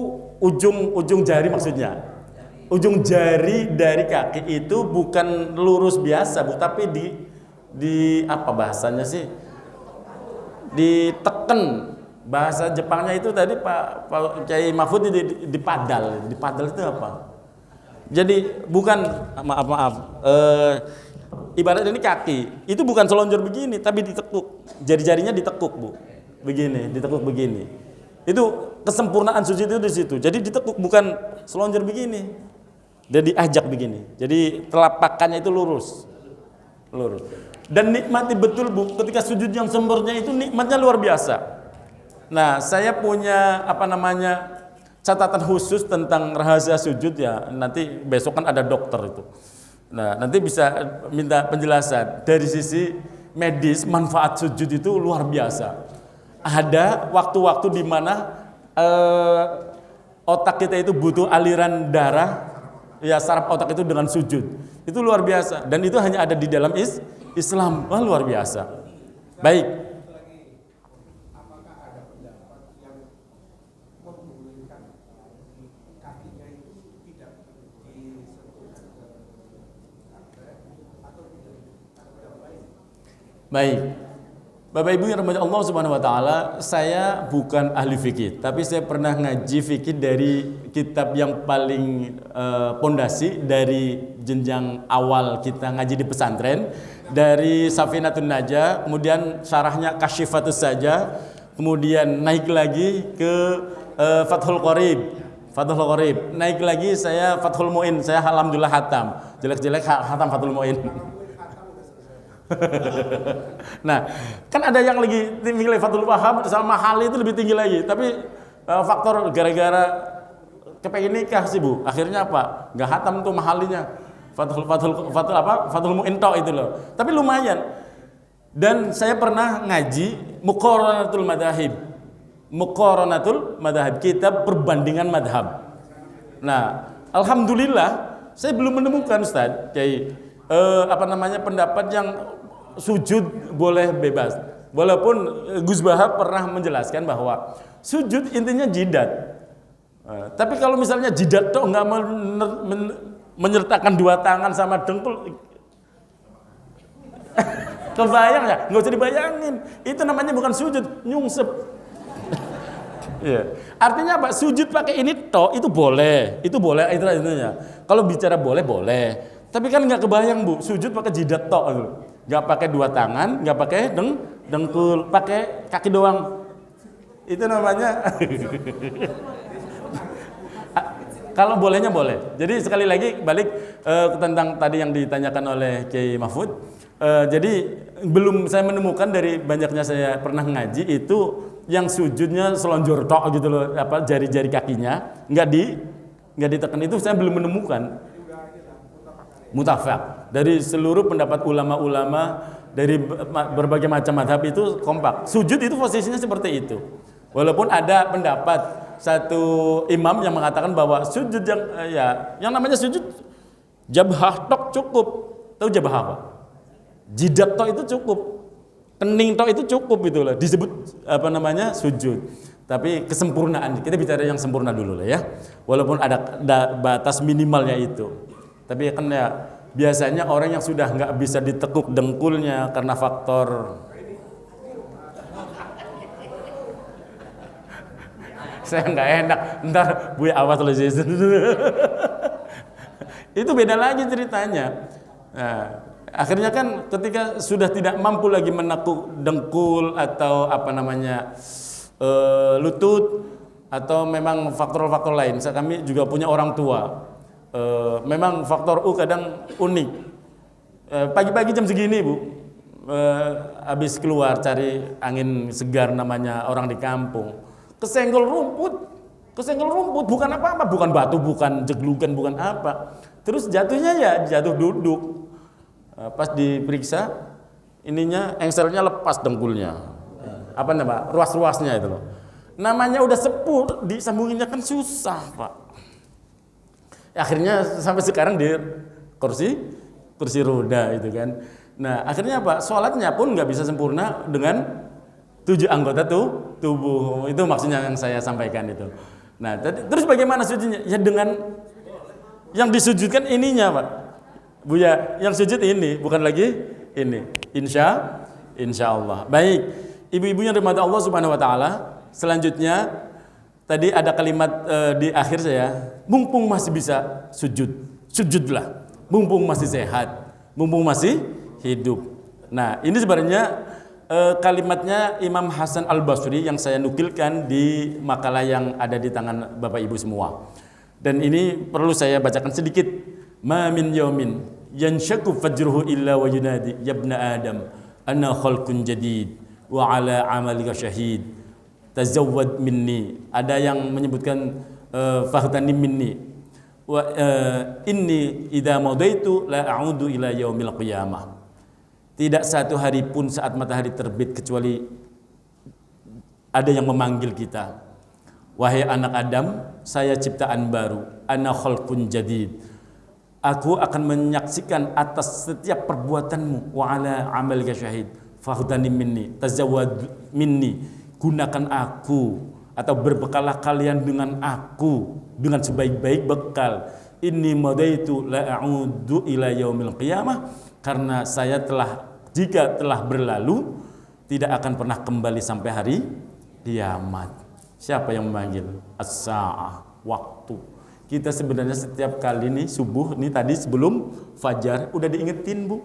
ujung jari maksudnya. Ujung jari dari kaki itu bukan lurus biasa, Bu, tapi di apa bahasanya sih? Diteken Bahasa Jepangnya itu tadi Pak Kiai Mahfud di padal. Di padal itu apa? Jadi bukan maaf. Ibarat ini kaki. Itu bukan selonjor begini, tapi ditekuk. Jari-jarinya ditekuk, Bu. Begini, ditekuk begini. Itu kesempurnaan sujud itu di situ. Jadi ditekuk, bukan selonjor begini. Dan diajak begini. Jadi telapakannya itu lurus. Dan nikmati betul, Bu, ketika sujud yang sempurna itu nikmatnya luar biasa. Nah, saya punya catatan khusus tentang rahasia sujud ya. Nanti besok kan ada dokter itu. Nah, nanti bisa minta penjelasan dari sisi medis. Manfaat sujud itu luar biasa. Ada waktu-waktu di mana otak kita itu butuh aliran darah, ya saraf otak itu dengan sujud. Itu luar biasa. Dan itu hanya ada di dalam Islam. Wah, luar biasa. Baik. Baik, Bapak Ibu yang dirahmati Allah Subhanahu wa taala, saya bukan ahli fikih, tapi saya pernah ngaji fikih dari kitab yang paling pondasi dari jenjang awal kita ngaji di pesantren, dari Safinatun Najah, kemudian syarahnya Kasyifatus Saja, kemudian naik lagi ke Fathul Qorib, naik lagi saya Fathul Mu'in, saya alhamdulillah hatam, jelek-jelek hatam Fathul Mu'in. Nah, kan ada yang lagi tinggi Fathul Wahab sama Mahali itu lebih tinggi lagi. Tapi faktor gara-gara kepengen nikah sih, Bu. Akhirnya apa? Nggak hatam tuh Mahalinya. Fathul Mu'in itu loh. Tapi lumayan. Dan saya pernah ngaji Muqaranatul Madahib, kitab perbandingan madhab. Nah, alhamdulillah saya belum menemukan, Ustaz, kayak pendapat yang sujud boleh bebas. Walaupun Gus Bahab pernah menjelaskan bahwa sujud intinya jidat. Tapi kalau misalnya jidat tuh nggak menyertakan dua tangan sama dengkul, kebayang ya? Nggak usah dibayangin. Itu namanya bukan sujud, nyungsep. Yeah. Artinya apa? Sujud pakai ini toh itu boleh, itu intinya. Kalau bicara boleh. Tapi kan nggak kebayang, Bu, sujud pakai jidat tok gitu. Nggak pakai dua tangan, nggak pakai dengkul, pakai kaki doang. Itu namanya. Kalau bolehnya boleh. Jadi sekali lagi balik tentang tadi yang ditanyakan oleh Kiai Mahfud. Jadi belum saya menemukan dari banyaknya saya pernah ngaji itu yang sujudnya selonjor tok gitu loh, jari-jari kakinya nggak ditekan, itu saya belum menemukan. Mutafaq dari seluruh pendapat ulama-ulama dari berbagai macam madhab itu kompak. Sujud itu posisinya seperti itu. Walaupun ada pendapat satu imam yang mengatakan bahwa sujud yang namanya sujud jabhah tok cukup. Tahu jabhah apa? Jidat tok itu cukup. Kening tok itu cukup itulah disebut sujud. Tapi kesempurnaan kita bicara yang sempurna dulu lah ya. Walaupun ada batas minimalnya itu. Tapi kan ya biasanya orang yang sudah nggak bisa ditekuk dengkulnya karena faktor saya nggak enak, ntar Buya awas loh itu beda lagi ceritanya. Nah, akhirnya kan ketika sudah tidak mampu lagi menekuk dengkul atau lutut atau memang faktor-faktor lain. Kami juga punya orang tua. Memang faktor kadang unik. Pagi-pagi jam segini, Bu, habis keluar cari angin segar namanya orang di kampung, kesenggol rumput bukan apa-apa, bukan batu, bukan jeglugan, bukan apa. Terus jatuhnya ya jatuh duduk. Pas diperiksa ininya engselnya lepas dengkulnya. Ruas-ruasnya itu loh. Namanya udah sepuh, disambunginnya kan susah, Pak. Akhirnya sampai sekarang di kursi roda itu kan. Nah, akhirnya apa? Sholatnya pun nggak bisa sempurna dengan 7 anggota tubuh. Itu maksudnya yang saya sampaikan itu. Nah, terus bagaimana sujudnya? Ya dengan yang disujudkan ininya, Pak. Buya, yang sujud ini bukan lagi ini. Insya Allah. Baik, ibu-ibu yang dirahmati Allah Subhanahu wa taala, selanjutnya tadi ada kalimat di akhir saya, mumpung masih bisa sujudlah, mumpung masih sehat, mumpung masih hidup. Nah, ini sebenarnya kalimatnya Imam Hasan Al-Basri yang saya nukilkan di makalah yang ada di tangan Bapak Ibu semua. Dan ini perlu saya bacakan sedikit. Ma min yaumin yanshaku fajruhu illa wa yunadi ya ibna Adam ana khalqun jadid wa ala amalika syahid tazawwad minni. Ada yang menyebutkan fahtani minni wa inni idza madaitu la a'udu ila yaumil qiyamah. Tidak satu hari pun saat matahari terbit kecuali ada yang memanggil kita. Wahai anak Adam, saya ciptaan baru. Ana khalqun jadid. Aku akan menyaksikan atas setiap perbuatanmu. Wa ala amalika syahid. Fahdani minni, tazawwad minni. Gunakan aku atau berbekalah kalian dengan aku dengan sebaik-baik bekal. Inni madaitu la a'udu ila yaumil qiyamah, karena saya jika telah berlalu tidak akan pernah kembali sampai hari kiamat. Siapa yang memanggil? As-sa'ah, waktu. Kita sebenarnya setiap kali nih subuh nih tadi sebelum fajar udah diingetin, Bu.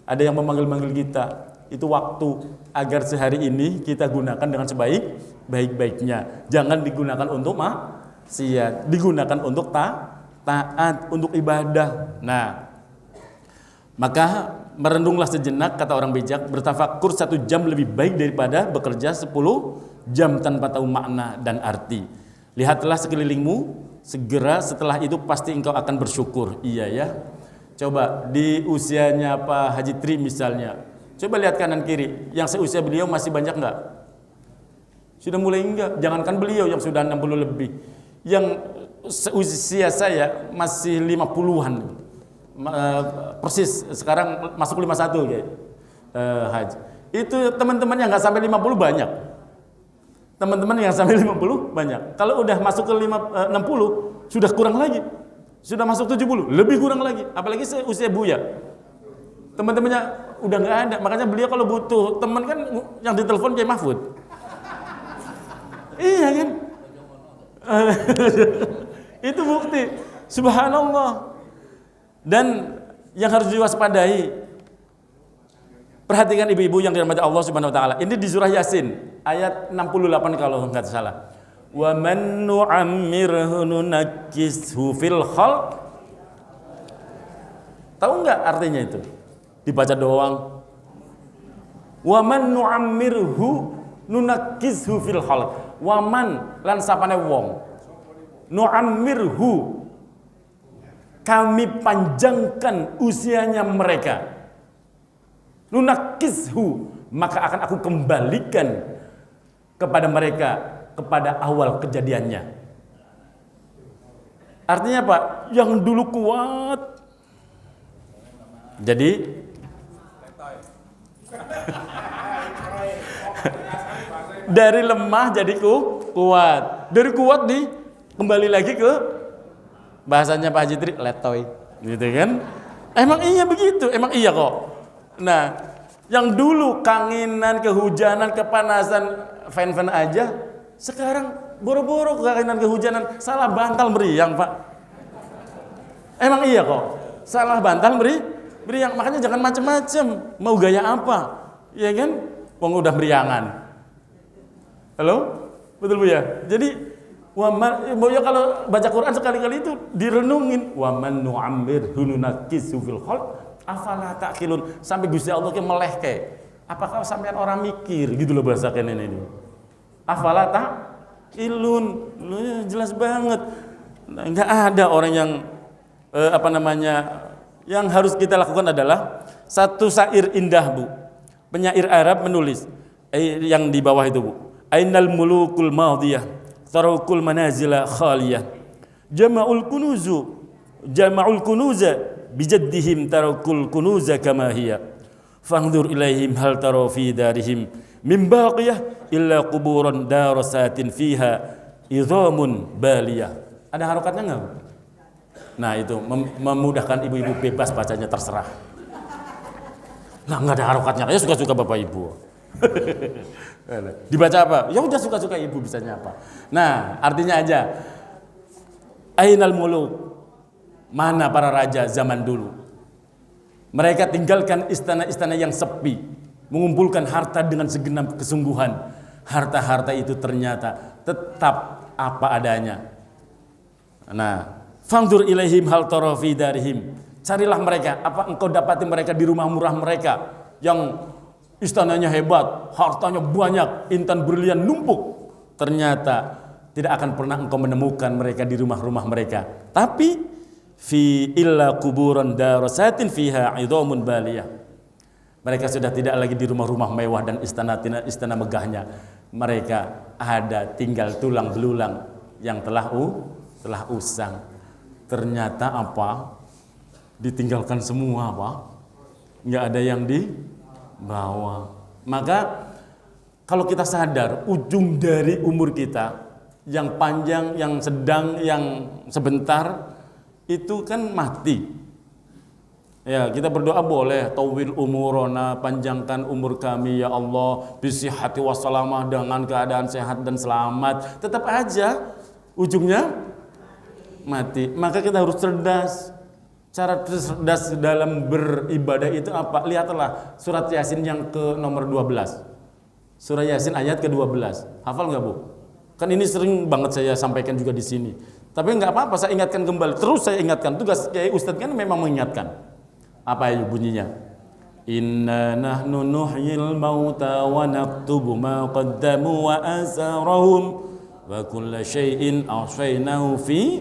Ada yang memanggil-manggil kita. Itu waktu agar sehari ini kita gunakan dengan sebaik-baiknya. Jangan digunakan untuk maksiat, digunakan untuk taat, untuk ibadah. Nah, maka merenunglah sejenak, kata orang bijak, bertafakur 1 jam lebih baik daripada bekerja 10 jam tanpa tahu makna dan arti. Lihatlah sekelilingmu, segera setelah itu pasti engkau akan bersyukur. Iya ya. Coba di usianya Pak Haji Tri misalnya, coba lihat kanan kiri, yang seusia beliau masih banyak enggak? Sudah mulai enggak? Jangankan beliau yang sudah 60 lebih, yang seusia saya masih 50-an. Persis sekarang masuk 51 kayak Haji. Itu teman-teman yang nggak sampai 50 banyak. Teman-teman yang sampai 50 banyak. Kalau udah masuk ke 60 sudah kurang lagi. Sudah masuk 70 lebih kurang lagi. Apalagi usia Buya. Teman-temannya udah nggak ada. Makanya beliau kalau butuh teman kan yang ditelepon Kiai Mahfud. Iya kan? Itu bukti. Subhanallah. Dan yang harus diwaspadai, perhatikan ibu-ibu yang dirahmati Allah Subhanahu wa taala. Ini di surah Yasin ayat 68 kalau enggak salah. Wa man nu'ammirhu nunakkishu fil khalq. Tahu enggak artinya itu? Dibaca doang. Wa man nu'ammirhu nunakkishu fil khalq. Wa man lan sapane wong. Nu'ammirhu, kami panjangkan usianya mereka. Nunakishu, maka akan aku kembalikan kepada mereka kepada awal kejadiannya. Artinya apa? Yang dulu kuat jadi dari lemah jadi kuat, dari kuat kembali lagi ke bahasanya Pak Haji Tri, letoy, gitu kan? Emang iya begitu, emang iya kok. Nah, yang dulu kangenan, kehujanan, kepanasan, fan-fan aja, sekarang boro-boro kangenan, kehujanan, salah bantal meriang, Pak. Emang iya kok, salah bantal meriang, makanya jangan macem-macem, mau gaya apa, ya kan? Wong udah meriangan. Halo, betul Bu ya? Jadi ya kalau baca Quran sekali-kali itu direnungin. Wa man nu'ammir hununakis fil khalq afala ta'qilun. Sampai Gusti Allah ke melehke. Apakah sampean orang mikir gitu loh bahasa kene ini. Afala ta'qilun. Jelas banget. Nah, enggak ada orang yang yang harus kita lakukan adalah satu syair indah, Bu. Penyair Arab menulis yang di bawah itu, Bu. Ainal mulukul madiyah tarakul manazila khaliyah jama'ul kunuza bijaddihim tarakul kunuza kama hiya fanzur ilaihim hal tara fi darihim min baqiyah illa quburan darasatin fiha idhamun baliyah. Ada harokatnya enggak? Nah itu memudahkan ibu-ibu, bebas bacanya terserah. Nah enggak ada harokatnya, ya suka-suka Bapak Ibu. Dibaca apa? Ya udah suka-suka ibu bisanya apa. Nah, artinya aja ainal muluk, mana para raja zaman dulu. Mereka tinggalkan istana-istana yang sepi, mengumpulkan harta dengan segenap kesungguhan. Harta-harta itu ternyata tetap apa adanya. Nah, fangdur ilaihim hal tara fi darihim. Carilah mereka, apa engkau dapati mereka di rumah murah mereka yang istananya hebat, hartanya banyak, intan berlian numpuk. Ternyata tidak akan pernah engkau menemukan mereka di rumah-rumah mereka. Tapi fi illa kuburan darasatin fiha idhamun baliyah. Mereka sudah tidak lagi di rumah-rumah mewah dan istana megahnya. Mereka ada tinggal tulang belulang yang telah usang. Ternyata apa? Ditinggalkan semua, Pak. Nggak ada yang dibawa. Maka kalau kita sadar ujung dari umur kita yang panjang, yang sedang, yang sebentar itu kan mati. Ya, kita berdoa boleh, tawil umurona, panjangkan umur kami ya Allah, bisihati wassalamah, dengan keadaan sehat dan selamat. Tetap aja ujungnya mati. Maka kita harus cerdas. Cara cerdas dalam beribadah itu apa? Lihatlah surat Yasin yang ke nomor 12. Surah Yasin ayat ke-12. Hafal nggak, Bu? Kan ini sering banget saya sampaikan juga di sini. Tapi nggak apa-apa, saya ingatkan kembali. Terus saya ingatkan. Tugas Kiai Ustadz kan memang mengingatkan. Apa itu bunyinya? Inna nahnu nuhyil mauta wa naktubu ma qaddamu wa asarahum wa kulla syai'in ahsaynahu fi.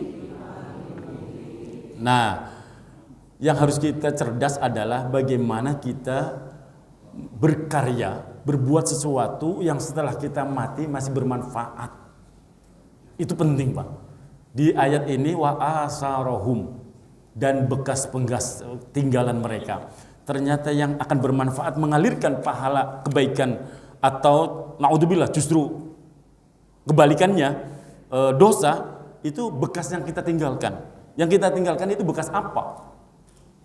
Nah, yang harus kita cerdas adalah bagaimana kita berkarya, berbuat sesuatu yang setelah kita mati masih bermanfaat. Itu penting, Pak. Di ayat ini wa asarahum, dan bekas-bekas tinggalan mereka. Ternyata yang akan bermanfaat mengalirkan pahala kebaikan, atau naudzubillah justru kebalikannya, dosa itu bekas yang kita tinggalkan. Yang kita tinggalkan itu bekas apa?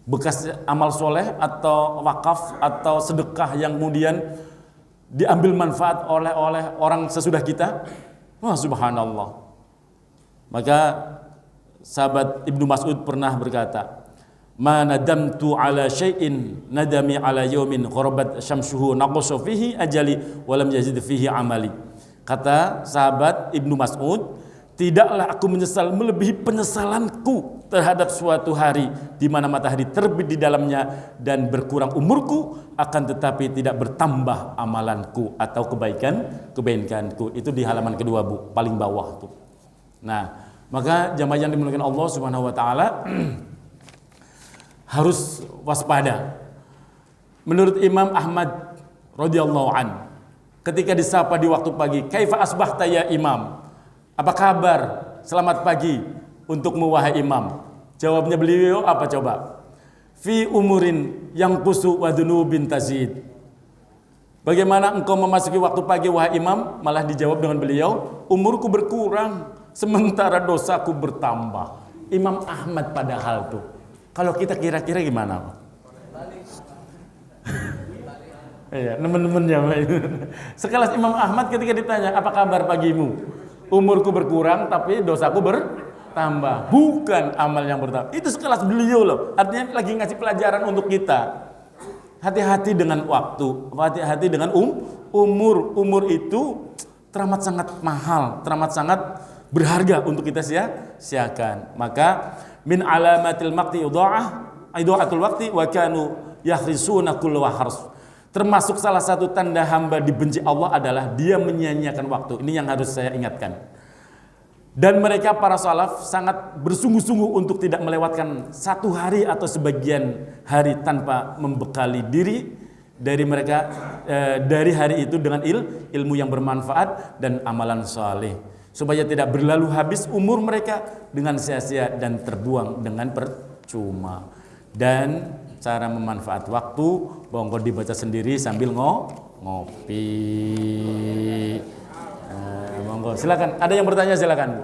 Bekas amal soleh atau wakaf atau sedekah yang kemudian diambil manfaat oleh orang sesudah kita. Wah, subhanallah. Maka sahabat Ibnu Mas'ud pernah berkata, "Ma nadamtu ala syai'in nadami ala yaumin gharabat syamsuhu naqasa fihi ajali wa lam yazid fihi amali." Kata sahabat Ibnu Mas'ud, tidaklah aku menyesal melebihi penyesalanku terhadap suatu hari di mana matahari terbit di dalamnya dan berkurang umurku, akan tetapi tidak bertambah amalanku atau kebaikanku. Itu di halaman kedua, Bu, paling bawah tuh. Nah, maka jamaah yang dimuliakan Allah Subhanahu wa taala harus waspada. Menurut Imam Ahmad radhiyallahu an, ketika disapa di waktu pagi, "Kaifa asbahta ya Imam?" Apa kabar? Selamat pagi untukmu wahai Imam. Jawabnya beliau apa coba? Fi umurin yang kusu wa dzunubin tazid. Bagaimana engkau memasuki waktu pagi wahai Imam? Malah dijawab dengan beliau, umurku berkurang sementara dosaku bertambah. Imam Ahmad padahal tuh. Kalau kita kira-kira gimana? Iya, teman-teman ya. Sekelas Imam Ahmad ketika ditanya, apa kabar pagimu? Umurku berkurang tapi dosaku bertambah. Bukan amal yang bertambah. Itu sekelas beliau loh. Artinya lagi ngasih pelajaran untuk kita. Hati-hati dengan waktu, hati-hati dengan umur. Umur itu teramat sangat mahal, teramat sangat berharga untuk kita sia-siakan. Maka min alamatil maqti idaatul waqti wa kanu yakhrisuna kullu wahars. Termasuk salah satu tanda hamba dibenci Allah adalah dia menyia-nyiakan waktu. Ini yang harus saya ingatkan. Dan mereka para salaf sangat bersungguh-sungguh untuk tidak melewatkan satu hari atau sebagian hari tanpa membekali diri dari mereka dari hari itu dengan ilmu yang bermanfaat dan amalan saleh, supaya tidak berlalu habis umur mereka dengan sia-sia dan terbuang dengan percuma. Dan cara memanfaat waktu, bongkor dibaca sendiri sambil ngopi. Monggo, silakan. Ada yang bertanya silakan, Bu.